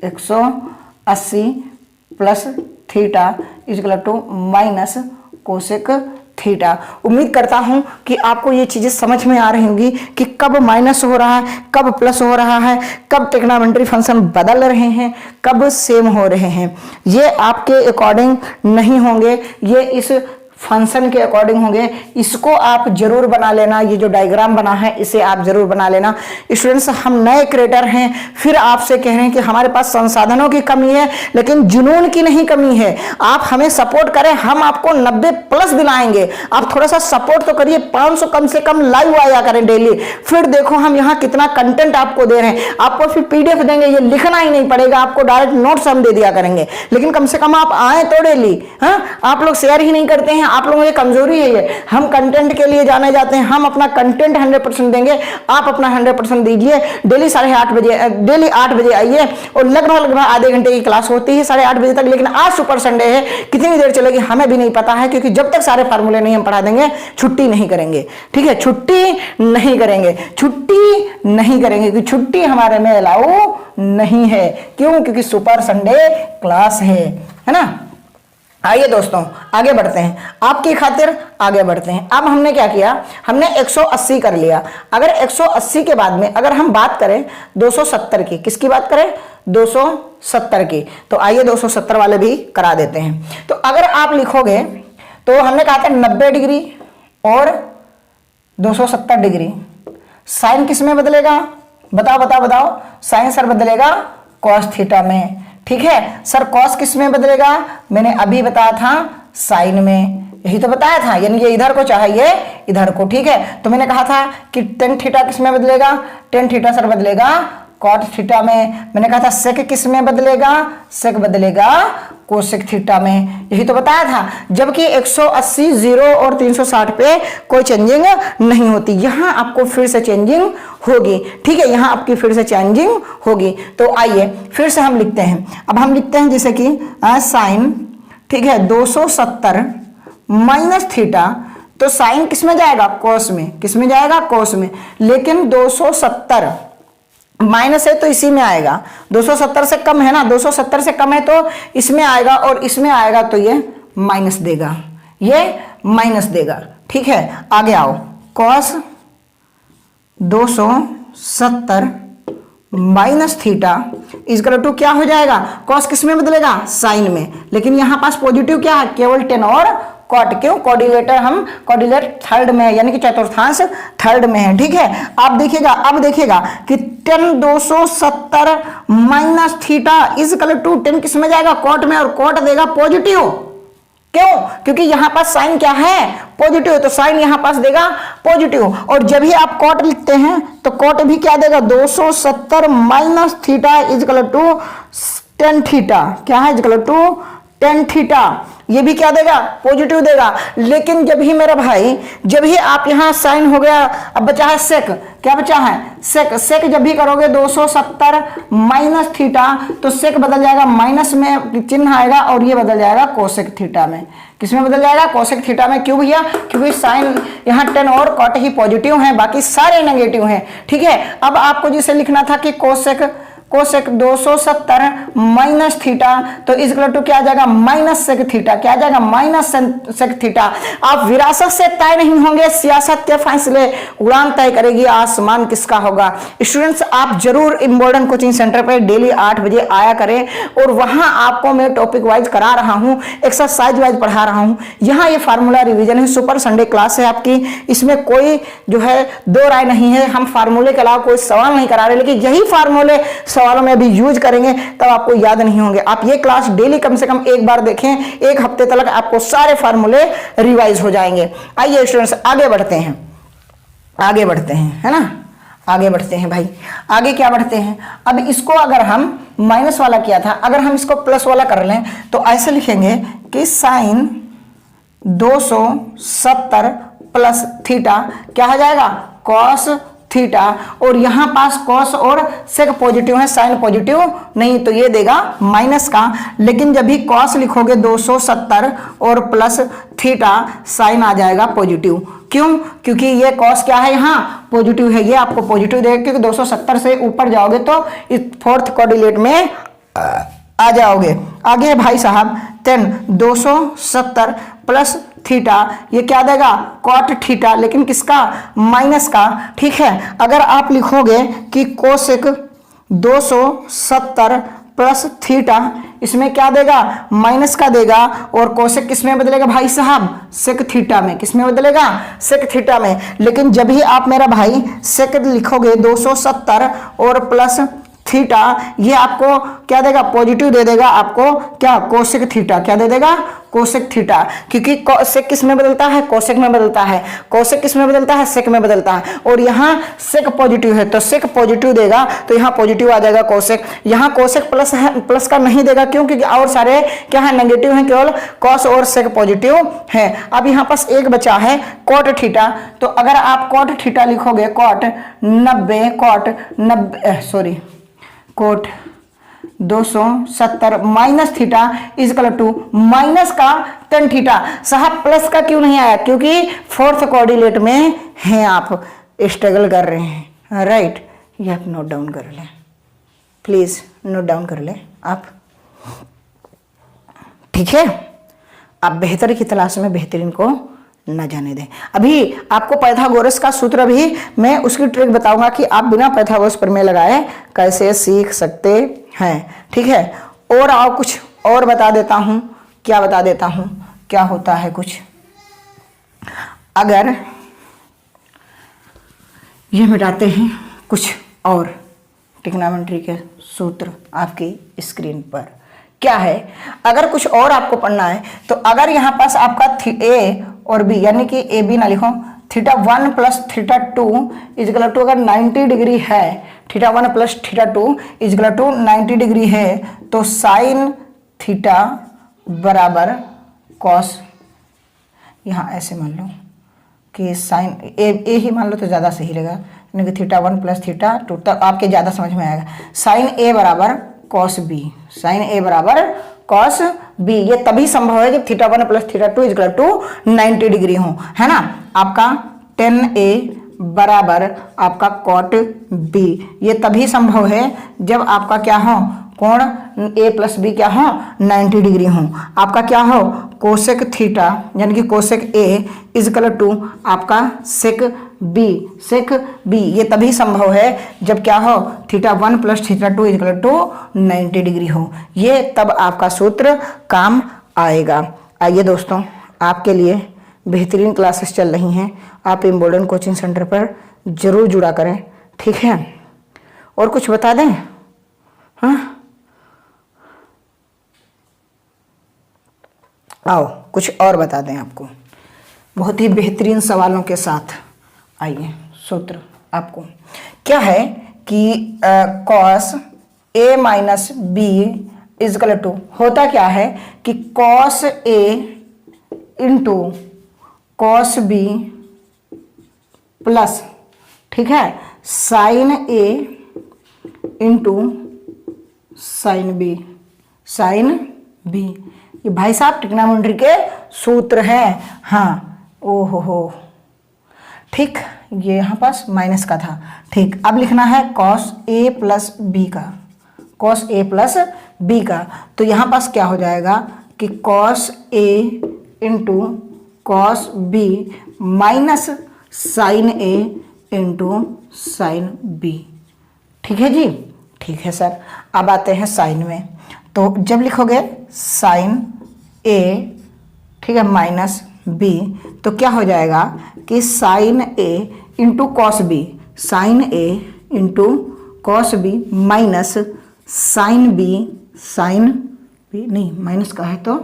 180 plus theta is equal to minus cosec theta. उम्मीद करता हूं कि आपको ये चीजें समझ में आ रही होंगी कि कब माइनस हो रहा है, कब प्लस हो रहा है, कब ट्रिग्नोमेट्री फंक्शन बदल रहे हैं, कब सेम हो रहे हैं। ये आपके अकॉर्डिंग नहीं होंगे, ये इस फंक्शन के अकॉर्डिंग होंगे। इसको आप जरूर बना लेना, ये जो डायग्राम बना है इसे आप जरूर बना लेना। स्टूडेंट्स, हम नए क्रिएटर हैं, फिर आपसे कह रहे हैं कि हमारे पास संसाधनों की कमी है, लेकिन जुनून की नहीं कमी है। आप हमें सपोर्ट करें, हम आपको 90 प्लस दिलाएंगे। आप थोड़ा सा सपोर्ट तो करिए, 500 कम से कम लाइव आया करें डेली। फिर देखो हम यहाँ कितना कंटेंट आपको दे रहे हैं। आपको फिर पीडीएफ देंगे, ये लिखना ही नहीं पड़ेगा, आपको डायरेक्ट नोट्स हम दे दिया करेंगे। लेकिन कम से कम आप आए तो डेली। हाँ, आप लोग शेयर ही नहीं करते हैं, आप लोगों की कमजोरी है ये। हम कंटेंट के लिए जाने जाते हैं, हम अपना कंटेंट 100% देंगे, आप अपना 100% दीजिए। डेली 8:30 बजे, डेली 8 बजे आइए, और लगभग आधे घंटे की क्लास होती है 8:30 बजे तक। लेकिन आज सुपर संडे है, कितनी देर चलेगी हमें भी नहीं पता है, क्योंकि जब तक सारे फार्मूले नहीं हम पढ़ा देंगे छुट्टी नहीं करेंगे। ठीक है, छुट्टी नहीं करेंगे, छुट्टी नहीं करेंगे, क्योंकि छुट्टी हमारे में अलाउ नहीं है। क्यों? क्योंकि सुपर संडे क्लास है ना। आइए दोस्तों आगे बढ़ते हैं, आपकी खातिर आगे बढ़ते हैं। अब हमने क्या किया, हमने 180 कर लिया। अगर 180 के बाद में अगर हम बात करें 270 की, किसकी बात करें, 270 की, तो आइए 270 वाले भी करा देते हैं। तो अगर आप लिखोगे तो हमने कहा था 90 डिग्री और 270 डिग्री, साइन किस में बदलेगा, बताओ बताओ बताओ, साइन सर बदलेगा कॉस थीटा में। ठीक है सर, कॉस किस में बदलेगा, मैंने अभी बताया था साइन में, यही तो बताया था, यानी ये इधर को चाहे ये इधर को। ठीक है, तो मैंने कहा था कि टेन थीटा किस में बदलेगा, टेन थीटा सर बदलेगा कॉट थीटा में। मैंने कहा था सेक किस में बदलेगा, सेक बदलेगा कोसेक थीटा में, यही तो बताया था। जबकि 180, 0 और 360 पे कोई चेंजिंग नहीं होती, यहां आपको फिर से चेंजिंग होगी। ठीक है, यहां आपकी फिर से चेंजिंग होगी। तो आइए फिर से हम लिखते हैं। अब हम लिखते हैं जैसे कि साइन, ठीक है, 270 माइनस थीटा, तो साइन किस में जाएगा, कोस में, किस में जाएगा, कोस में। लेकिन 270 माइनस है तो इसी में आएगा, 270 से कम है ना, 270 से कम है तो इसमें आएगा, और इसमें आएगा तो ये माइनस देगा, ये माइनस देगा। ठीक है, आगे आओ, cos 270 minus theta is equal to क्या हो जाएगा, कॉस किस में बदलेगा, साइन में। लेकिन यहां पास पॉजिटिव क्या है, केवल 10 और कॉट, क्यों, कोऑर्डिनेटर हम कोऑर्डिनेट थर्ड में है, यानी कि चतुर्थांश थर्ड में है। ठीक है, आप देखिएगा, अब देखिएगा कि 10 270 माइनस थीटा इजकल टू 10 किस में जाएगा, कॉट में, और कॉट देगा पॉजिटिव। क्यों, क्योंकि यहां पास साइन क्या है, पॉजिटिव, तो साइन यहां पास देगा पॉजिटिव। और जब ही आप कॉट लिखते हैं तो कॉट भी क्या देगा, 270 minus theta is equal to 10 theta, क्या है, इजकल टू 10 थीटा, ये भी क्या देगा, पॉजिटिव देगा। लेकिन जब ही मेरा भाई, जब ही आप यहां साइन हो गया, अब बचा है सेक, क्या बचा है, सेक, सेक जब भी करोगे 270 माइनस थीटा, तो सेक बदल जाएगा, माइनस में चिन्ह आएगा, और ये बदल जाएगा कोसेक थीटा में। किसमें बदल जाएगा, कोसेक थीटा में। क्यों भैया, क्योंकि साइन यहाँ 10 और कॉट ही पॉजिटिव हैं, बाकी सारे नेगेटिव हैं। ठीक है, अब आपको जिसे लिखना था कि कोसेक 270 माइनस थीटा, तो इजकल टू क्या आ जाएगा, माइनस सेक थीटा, क्या आ जाएगा, माइनस सेक थीटा। आप विरासत से तय नहीं होंगे, सियासत के फैसले उड़ान तय करेगी, आसमान किसका होगा। स्टूडेंट्स, आप जरूर मॉडर्न कोचिंग सेंटर पर डेली 8 बजे आया करें, और वहां आपको मैं टॉपिक वाइज करा रहा हूं, एक्सरसाइज वाइज पढ़ा रहा हूं। यहाँ ये फार्मूला रिविजन है, सुपर संडे क्लास है आपकी, इसमें कोई जो है दो राय नहीं है, हम फार्मूले के अलावा कोई सवाल नहीं करा रहे, लेकिन यही फार्मूले सवालों में अभी यूज करेंगे, तब आपको याद नहीं होंगे। आप ये क्लास डेली कम से कम एक बार देखें, एक हफ्ते तक आपको सारे फार्मूले रिवाइज हो जाएंगे। आइए स्टूडेंट्स आगे बढ़ते हैं, आगे बढ़ते हैं, है ना, आगे बढ़ते हैं भाई, आगे क्या बढ़ते हैं। अब इसको अगर हम माइनस वाला किया था, अगर हम इसको प्लस वाला कर लें तो ऐसे लिखेंगे कि साइन 270 प्लस थीटा क्या हो जाएगा, कॉस थीटा, और यहां पास कॉस और सेक पॉजिटिव है, साइन पॉजिटिव नहीं, तो ये देगा माइनस का। लेकिन जब भी कॉस लिखोगे 270 और प्लस थीटा, साइन आ जाएगा पॉजिटिव। क्यों, क्योंकि ये कॉस क्या है, यहाँ पॉजिटिव है, ये आपको पॉजिटिव देगा, क्योंकि 270 से ऊपर जाओगे तो इस फोर्थ कोऑर्डिनेट में आ जाओगे। आगे भाई साहब 10 270 प्लस थीटा, ये क्या देगा, कॉट थीटा, लेकिन किसका, माइनस का। ठीक है, अगर आप लिखोगे कि कोसेक 270 प्लस थीटा, इसमें क्या देगा, माइनस का देगा, और कोसेक किस में बदलेगा भाई साहब, सेक थीटा में। किस में बदलेगा, सेक थीटा में। लेकिन जब भी आप मेरा भाई सेक लिखोगे 270 और प्लस थीटा, ये आपको क्या देगा, पॉजिटिव दे देगा आपको, क्या, कोसेक थीटा, क्या दे देगा, कोसेक थीटा। क्योंकि सेक किस में बदलता है, कोसेक में बदलता है, कोसेक किस में बदलता है, सेक में बदलता है, और यहाँ सेक पॉजिटिव है तो सेक पॉजिटिव देगा, तो यहाँ पॉजिटिव आ जाएगा कोसेक। यहाँ कोसेक प्लस है, प्लस का नहीं देगा, क्यों, क्योंकि और सारे क्या है, नेगेटिव हैं, केवल कॉस और सेक पॉजिटिव है। अब यहाँ पास एक बचा है कॉट थीटा, तो अगर आप कॉट थीटा लिखोगे, cot 270 minus theta is equal to minus का tan थीटा। साहब प्लस का क्यों नहीं आया, क्योंकि फोर्थ कोऑर्डिनेट में हैं, आप स्ट्रगल कर रहे हैं, राइट। ये आप नोट डाउन कर लें, प्लीज नोट डाउन कर लें आप, ठीक है। आप बेहतर की तलाश में बेहतरीन को न जाने दें। अभी आपको पाइथागोरस का सूत्र भी मैं उसकी ट्रिक बताऊंगा कि आप बिना पाइथागोरस प्रमेय लगाए कैसे सीख सकते हैं। ठीक है, और आओ कुछ और बता देता हूं। क्या बता देता हूं, क्या होता है कुछ, अगर ये मिटाते हैं कुछ और ट्रिग्नोमेट्री के सूत्र आपकी स्क्रीन पर क्या है। अगर कुछ और आपको पढ़ना है तो अगर यहाँ पास आपका ए और बी, यानी कि ए बी ना लिखो, θ1 प्लस θ2 इजकल टू अगर 90 डिग्री है, θ1 प्लस θ2 इजकल टू 90 डिग्री है, तो साइन थीटा बराबर कॉस, यहाँ ऐसे मान लो कि साइन ए ही मान लो तो ज़्यादा सही रहेगा, यानी कि θ1 प्लस θ2, तब आपके ज़्यादा समझ में आएगा। साइन ए बराबर कॉस बी, साइन ए बराबर कॉस बी, ये तभी संभव है जब θ1 प्लस θ2 इजकल टू 90 डिग्री हो, है ना। आपका tan ए बराबर आपका कॉट बी, ये तभी संभव है जब आपका क्या हो, कोण ए प्लस बी क्या हो, 90 डिग्री हो। आपका क्या हो, कोसेक थीटा यानी कि कोसेक ए इजकल टू आपका सेक बी, सेक बी, ये तभी संभव है जब क्या हो, θ1 प्लस θ2 इजकल टू 90 डिग्री हो। ये तब आपका सूत्र काम आएगा। आइए दोस्तों, आपके लिए बेहतरीन क्लासेस चल रही हैं, आप इम्बोल्डन कोचिंग सेंटर पर जरूर जुड़ा करें। ठीक है, और कुछ बता दें? हाँ, आओ कुछ और बता दें आपको, बहुत ही बेहतरीन सवालों के साथ। आइए, सूत्र आपको क्या है कि cos A minus B is equal to, होता क्या है कि cos A into cos B plus, ठीक है, sine A into sine B, sine B, ये भाई साहब ट्रिग्नोमेट्री के सूत्र हैं। हाँ, ओहो हो, ठीक, ये यहाँ पास माइनस का था। ठीक, अब लिखना है कॉस ए प्लस बी का, कॉस ए प्लस बी का, तो यहाँ पास क्या हो जाएगा कि cos A into cos B minus sine A into sine B. ठीक है जी, ठीक है सर। अब आते हैं साइन में, तो जब लिखोगे साइन ए, ठीक है, माइनस बी, तो क्या हो जाएगा कि sine A into cos B, sine A into cos B minus sine B, sine B नहीं, माइनस का है तो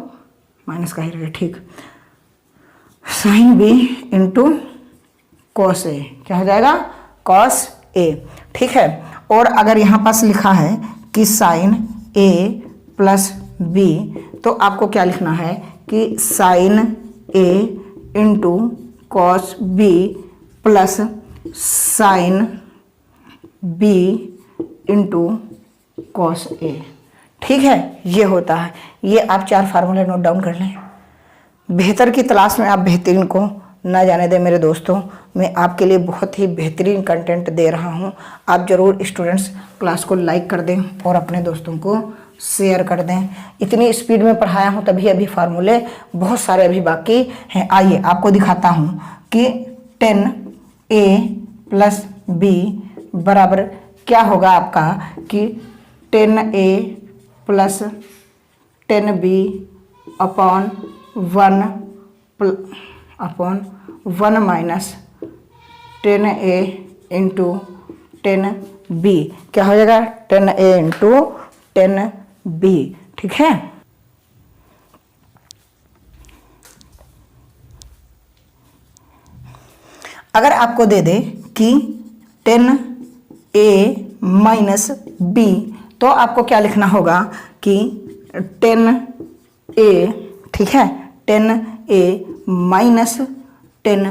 माइनस का ही रहेगा। ठीक, sine B into cos A, क्या हो जाएगा, कॉस ए। ठीक है, और अगर यहाँ पास लिखा है कि साइन ए प्लस बी, तो आपको क्या लिखना है कि sine A into cos B plus sine B into cos A. ठीक है, ये होता है। ये आप 4 फार्मूले नोट डाउन कर लें। बेहतर की तलाश में आप बेहतरीन को ना जाने दें मेरे दोस्तों। मैं आपके लिए बहुत ही बेहतरीन कंटेंट दे रहा हूँ। आप ज़रूर स्टूडेंट्स क्लास को लाइक कर दें और अपने दोस्तों को शेयर कर दें। इतनी स्पीड में पढ़ाया हूँ तभी अभी फार्मूले बहुत सारे अभी बाकी हैं। आइए आपको दिखाता हूँ कि tan a प्लस बी बराबर क्या होगा आपका कि tan a plus tan b upon 1 minus tan a into tan b, क्या हो जाएगा, tan a into tan b। ठीक है, अगर आपको दे दे कि tan a माइनस b, तो आपको क्या लिखना होगा कि tan a, ठीक है, tan a minus tan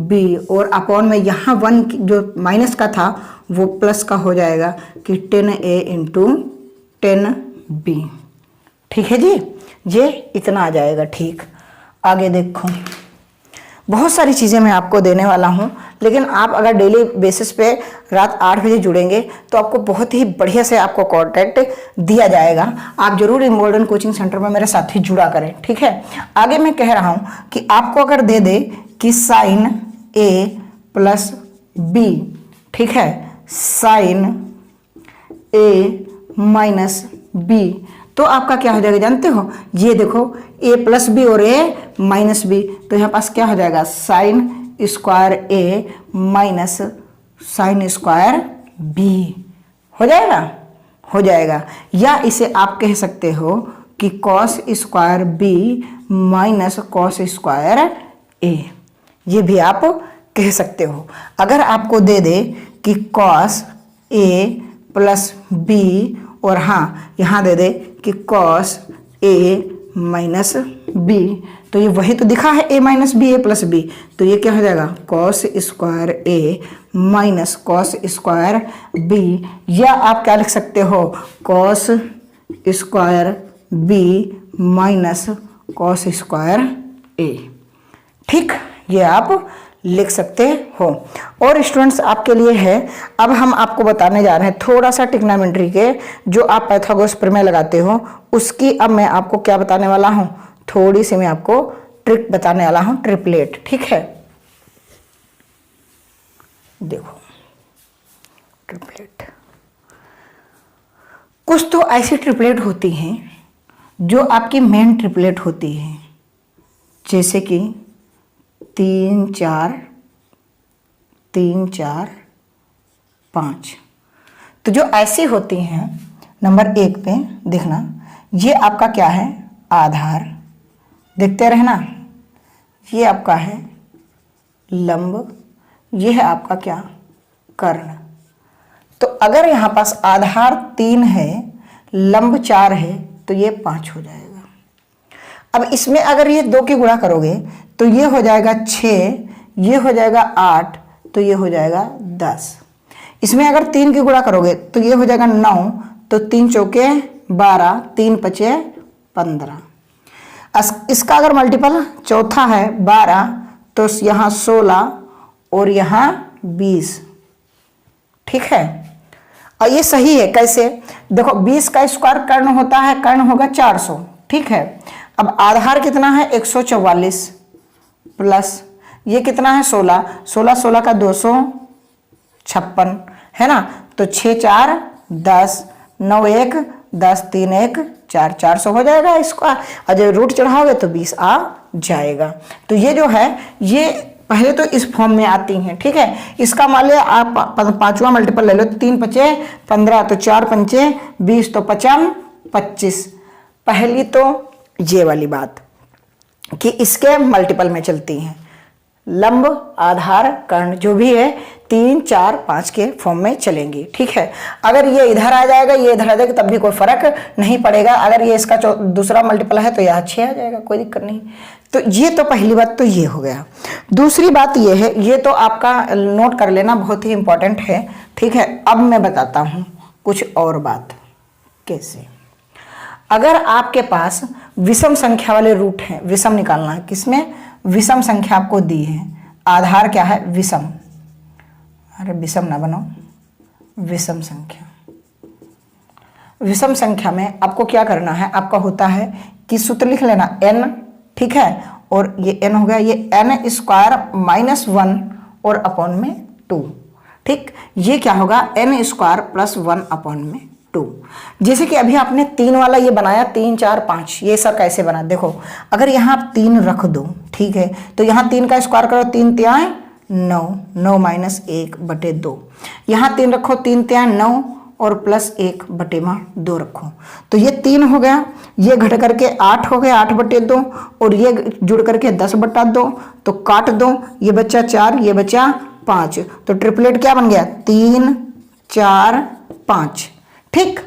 b, और अपॉन में यहाँ 1 जो माइनस का था वो प्लस का हो जाएगा कि tan a into tan b। ठीक है जी, ये इतना आ जाएगा। ठीक, आगे देखो, बहुत सारी चीज़ें मैं आपको देने वाला हूँ, लेकिन आप अगर डेली बेसिस पे रात 8 बजे जुड़ेंगे तो आपको बहुत ही बढ़िया से आपको कॉन्टैक्ट दिया जाएगा। आप जरूर इम्बोल्डन कोचिंग सेंटर में मेरे साथ ही जुड़ा करें, ठीक है। आगे मैं कह रहा हूँ कि आपको अगर दे दे कि साइन ए प्लस बी, ठीक है, साइन ए माइनस बी, तो आपका क्या हो जाएगा जानते हो? ये देखो a प्लस बी और a माइनस बी, तो यहाँ पास क्या हो जाएगा? Sine square A minus sine square B हो जाएगा, हो जाएगा। या इसे आप कह सकते हो कि cos square B minus cos square A, ये भी आप कह सकते हो। अगर आपको दे दे कि कॉस ए प्लस बी और हाँ यहाँ दे दे कि कॉस ए माइनस बी, तो ये वही तो दिखा है a minus B A plus B, तो ये क्या हो जाएगा? Cos square A minus cos square B. या आप क्या लिख सकते हो? Cos square B minus cos square A, ठीक, ये आप लिख सकते हो। और स्टूडेंट्स आपके लिए है, अब हम आपको बताने जा रहे हैं थोड़ा सा ट्रिग्नोमेट्री के जो आप पाइथागोरस प्रमेय लगाते हो उसकी। अब मैं आपको क्या बताने वाला हूं? थोड़ी सी मैं आपको ट्रिक बताने वाला हूं, ट्रिपलेट, ठीक है। देखो ट्रिपलेट, कुछ तो ऐसी ट्रिपलेट होती हैं जो आपकी मेन ट्रिपलेट होती है, जैसे कि 3 4 3 4 5। तो जो ऐसी होती हैं, नंबर 1 पे देखना, ये आपका क्या है? आधार, देखते रहना, ये आपका है लंब, ये है आपका क्या? कर्ण। तो अगर यहाँ पास आधार 3 है, लंब 4 है, तो ये 5 हो जाएगा। अब इसमें अगर ये 2 की गुणा करोगे तो ये हो जाएगा 6, ये हो जाएगा 8, तो ये हो जाएगा 10। इसमें अगर 3 की गुणा करोगे तो ये हो जाएगा 9, तो 3 चौके 12, 3 पचे 15। इसका अगर मल्टीपल चौथा है 12, तो यहाँ 16 और यहाँ 20, ठीक है। और ये सही है, कैसे? देखो 20 का स्क्वायर कर्ण होता है, कर्ण होगा 400, ठीक है। अब आधार कितना है? 144 प्लस ये कितना है? 16, 16 16 का 256 है ना, तो 6 4 10, 9 1 10, 3 1 4, 400 हो जाएगा इसका। और जब रूट चढ़ाओगे तो 20 आ जाएगा। तो ये जो है ये पहले तो इस फॉर्म में आती हैं, ठीक है। इसका मान लिया आप पांचवा मल्टीपल ले लो, 3 पचे 15, तो 4 पंचे 20, तो 55 25। पहली तो ये वाली बात कि इसके मल्टीपल में चलती हैं, लंब आधार कर्ण जो भी है 3 4 5 के फॉर्म में चलेंगी, ठीक है। अगर ये इधर आ जाएगा, ये इधर आ जाएगा, तब भी कोई फर्क नहीं पड़ेगा। अगर ये इसका दूसरा मल्टीपल है तो यहाँ 6 आ जाएगा, कोई दिक्कत नहीं। तो ये तो पहली बात तो ये हो गया। दूसरी बात ये है, ये तो आपका नोट कर लेना, बहुत ही इंपॉर्टेंट है, ठीक है। अब मैं बताता हूँ कुछ और बात कैसे। अगर आपके पास विषम संख्या वाले रूट हैं, विषम निकालना है, किसमें? विषम संख्या आपको दी है, आधार क्या है? विषम, अरे विषम ना बनो, विषम संख्या। विषम संख्या में आपको क्या करना है? आपका होता है कि सूत्र लिख लेना n, ठीक है, और ये n हो गया, ये n स्क्वायर माइनस 1 और अपॉन में 2, ठीक। ये क्या होगा? n स्क्वायर प्लस 1 अपॉन में 2। जैसे कि अभी आपने 3 वाला ये बनाया, 3 4 5, ये सब कैसे बना? देखो अगर यहाँ आप 3 रख दो, ठीक है, तो यहाँ 3 का स्क्वायर करो, 3 3 9, 9 माइनस 1 बटे 2। यहाँ 3 रखो, 3 3 9 और प्लस 1 बटे में 2 रखो, तो ये 3 हो गया, ये घट करके 8 हो गया, 8 बटे 2, और ये जुड़ करके 10 बटा 2, तो काट दो, ये बच्चा 4, ये बच्चा 5, तो ट्रिपलेट क्या बन गया? 3 4 5, ठीक।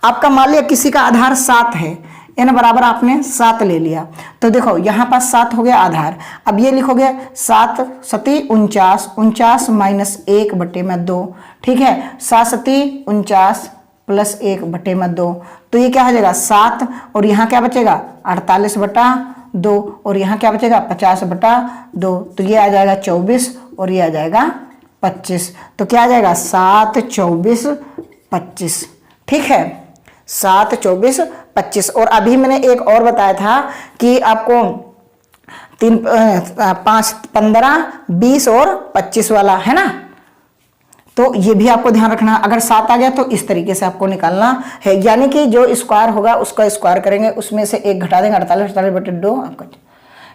आपका मान लिया किसी का आधार 7 है, n बराबर आपने 7 ले लिया, तो देखो यहाँ पास 7 हो गया आधार। अब ये लिखोगे 7 सती 49, 49 माइनस 1 बटे में 2, ठीक है, 7 सती 49 प्लस 1 बटे में 2, तो ये क्या हो जाएगा? 7, और यहाँ क्या बचेगा? 48 बटा 2 और यहाँ क्या बचेगा 50/2, तो ये आ जाएगा 24 और ये आ जाएगा 25। तो क्या आ जाएगा 7, 24, 25। ठीक है, 7, 24, 25। और अभी मैंने एक और बताया था कि आपको 3, 5, 15, 20 और 25 वाला है ना, तो ये भी आपको ध्यान रखना। अगर 7 आ गया तो इस तरीके से आपको निकालना है, यानी कि जो स्क्वायर होगा उसका स्क्वायर करेंगे, उसमें से 1 घटा देंगे, 48/2 आपका।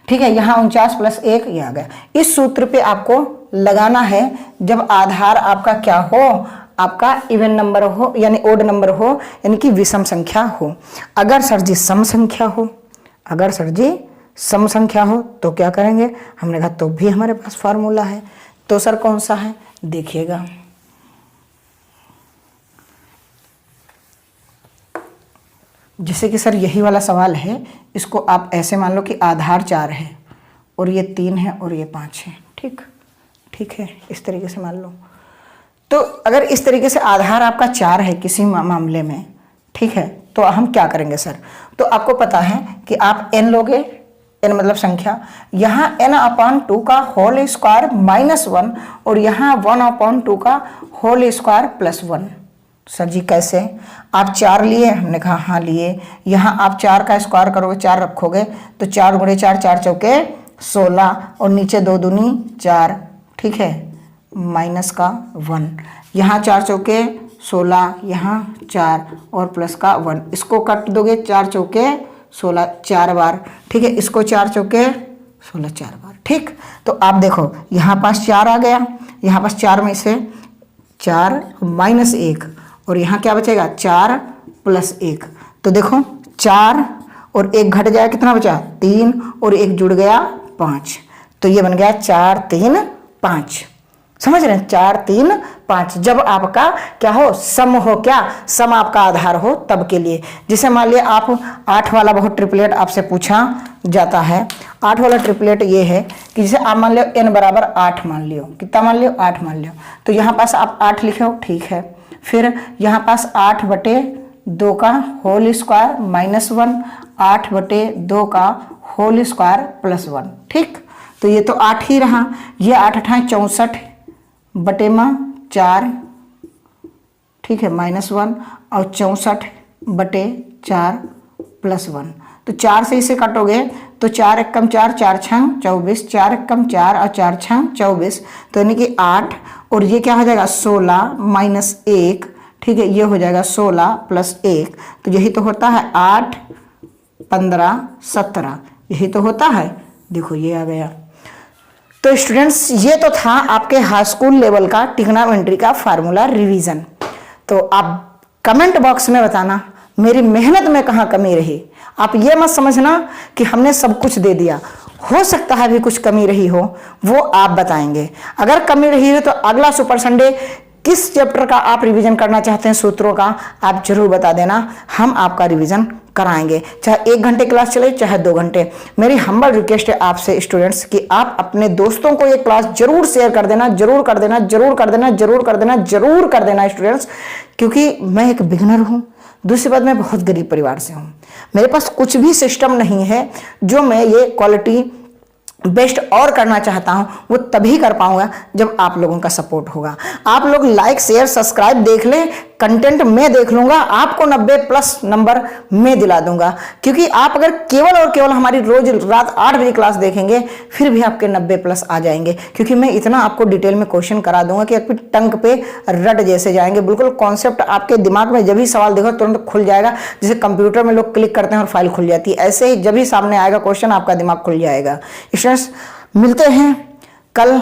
ठीक है, यहाँ 49 + 1 ये आ गया। इस सूत्र पे आपको लगाना है जब आधार आपका क्या हो, आपका इवन नंबर हो यानी ओड नंबर हो, यानी कि विषम संख्या हो। अगर सर जी सम संख्या हो, अगर सर जी सम संख्या हो तो क्या करेंगे, हमने कहा तो भी हमारे पास फार्मूला है। तो सर कौन सा है देखिएगा, जैसे कि सर यही वाला सवाल है, इसको आप ऐसे मान लो कि आधार 4 है और ये 3 है और ये 5 है। ठीक है, इस तरीके से मान लो। तो अगर इस तरीके से आधार आपका 4 है किसी मामले में, ठीक है, तो हम क्या करेंगे सर, तो आपको पता है कि आप n लोगे, n मतलब संख्या, यहाँ n/2 का होल स्क्वायर -1 और यहाँ 1/2 का होल स्क्वायर +1। सर जी कैसे, आप 4 लिए, हमने कहा हाँ लिए। यहाँ आप 4 का स्क्वायर करोगे, 4 रखोगे तो 4 × 4, 4 चौके 16 और नीचे 2 दूनी 4, ठीक है, -1। यहाँ 4 चौके 16, यहाँ 4 और +1, इसको कट दोगे 4 चौके 16 4 बार, ठीक है, इसको 4 चौके 16 4 बार। ठीक, तो आप देखो यहाँ पास 4 आ गया, यहाँ पास 4 में से 4 -1 और यहाँ क्या बचेगा 4 + 1। तो देखो 4 और 1 घट जाए, कितना बचा 3 और 1 जुड़ गया 5, तो ये बन गया 4 3 5। समझ रहे हैं, 4 3 5। जब आपका क्या हो, सम हो, क्या सम आपका आधार हो तब के लिए। जैसे मान लिया आप 8 वाला बहुत ट्रिपलेट आपसे पूछा जाता है। 8 वाला ट्रिपलेट ये है कि जैसे आप मान लियो n बराबर 8 मान लियो, कितना मान लियो 8 मान लियो, तो यहाँ पास आप 8 लिखे हो, ठीक है। फिर यहाँ पास 8/2 का होल स्क्वायर -1, 8/2 का होल स्क्वायर +1, ठीक। तो ये तो 8 ही रहा, ये 8 8 64 बटे में 4, ठीक है, -1 और 64/4 +1। तो 4 से इसे काटोगे तो 4 एकम 4, 4 छंग 24, 4 एकम 4 और 4 छंग 24, तो यानी कि 8 और ये क्या हो जाएगा 16 -1, ठीक है, ये हो जाएगा 16 + 1, तो यही तो होता है 8 15 17, यही तो होता है। देखो ये आ गया। तो स्टूडेंट्स ये तो था आपके हाई स्कूल लेवल का ट्रिग्नोमेट्री का फार्मूला रिवीजन। तो आप कमेंट बॉक्स में बताना मेरी मेहनत में कहाँ कमी रही। आप ये मत समझना कि हमने सब कुछ दे दिया, हो सकता है भी कुछ कमी रही हो, वो आप बताएंगे। अगर कमी रही है तो अगला सुपर संडे किस चैप्टर का आप रिवीजन करना चाहते हैं, सूत्रों का, आप जरूर बता देना, हम आपका रिवीजन कराएंगे, चाहे 1 घंटे क्लास चले चाहे 2 घंटे। मेरी हम्बल रिक्वेस्ट है आपसे स्टूडेंट्स कि आप अपने दोस्तों को ये क्लास जरूर शेयर कर देना, जरूर कर देना, जरूर कर देना, जरूर कर देना, जरूर कर देना स्टूडेंट्स, क्योंकि मैं एक बिगनर हूँ। दूसरी बात, मैं बहुत गरीब परिवार से हूँ, मेरे पास कुछ भी सिस्टम नहीं है जो मैं ये क्वालिटी बेस्ट और करना चाहता हूं, वो तभी कर पाऊंगा जब आप लोगों का सपोर्ट होगा। आप लोग लाइक शेयर सब्सक्राइब देख लें, कंटेंट मैं देख लूंगा, आपको 90+ नंबर मैं दिला दूंगा। क्योंकि आप अगर केवल और केवल हमारी रोज रात 8 बजे क्लास देखेंगे फिर भी आपके 90+ आ जाएंगे, क्योंकि मैं इतना आपको डिटेल में क्वेश्चन करा दूंगा कि आपकी टंग पे रट जैसे जाएंगे। बिल्कुल कॉन्सेप्ट आपके दिमाग में जब भी सवाल देखो तुरंत खुल जाएगा, जैसे कंप्यूटर में लोग क्लिक करते हैं और फाइल खुल जाती है, ऐसे ही जब भी सामने आएगा क्वेश्चन आपका दिमाग खुल जाएगा। मिलते हैं कल,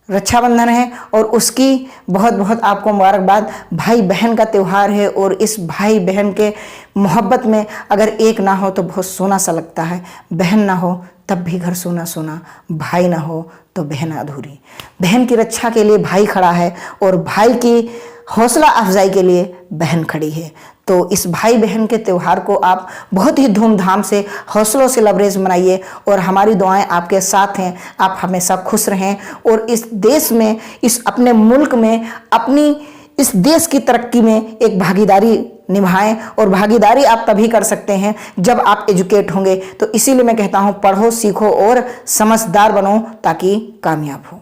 रक्षाबंधन है और उसकी बहुत बहुत आपको मुबारकबाद। भाई बहन का त्यौहार है और इस भाई बहन के मोहब्बत में अगर एक ना हो तो बहुत सोना सा लगता है, बहन ना हो तब भी घर सोना सोना, भाई ना हो तो बहन अधूरी। बहन की रक्षा के लिए भाई खड़ा है और भाई की हौसला अफजाई के लिए बहन खड़ी है। तो इस भाई बहन के त्यौहार को आप बहुत ही धूमधाम से हौसलों से लबरेज मनाइए और हमारी दुआएं आपके साथ हैं। आप हमेशा खुश रहें और इस देश में, इस अपने मुल्क में अपनी इस देश की तरक्की में एक भागीदारी निभाएं। और भागीदारी आप तभी कर सकते हैं जब आप एजुकेट होंगे। तो इसीलिए मैं कहता हूं, पढ़ो, सीखो और समझदार बनो ताकि कामयाब हो।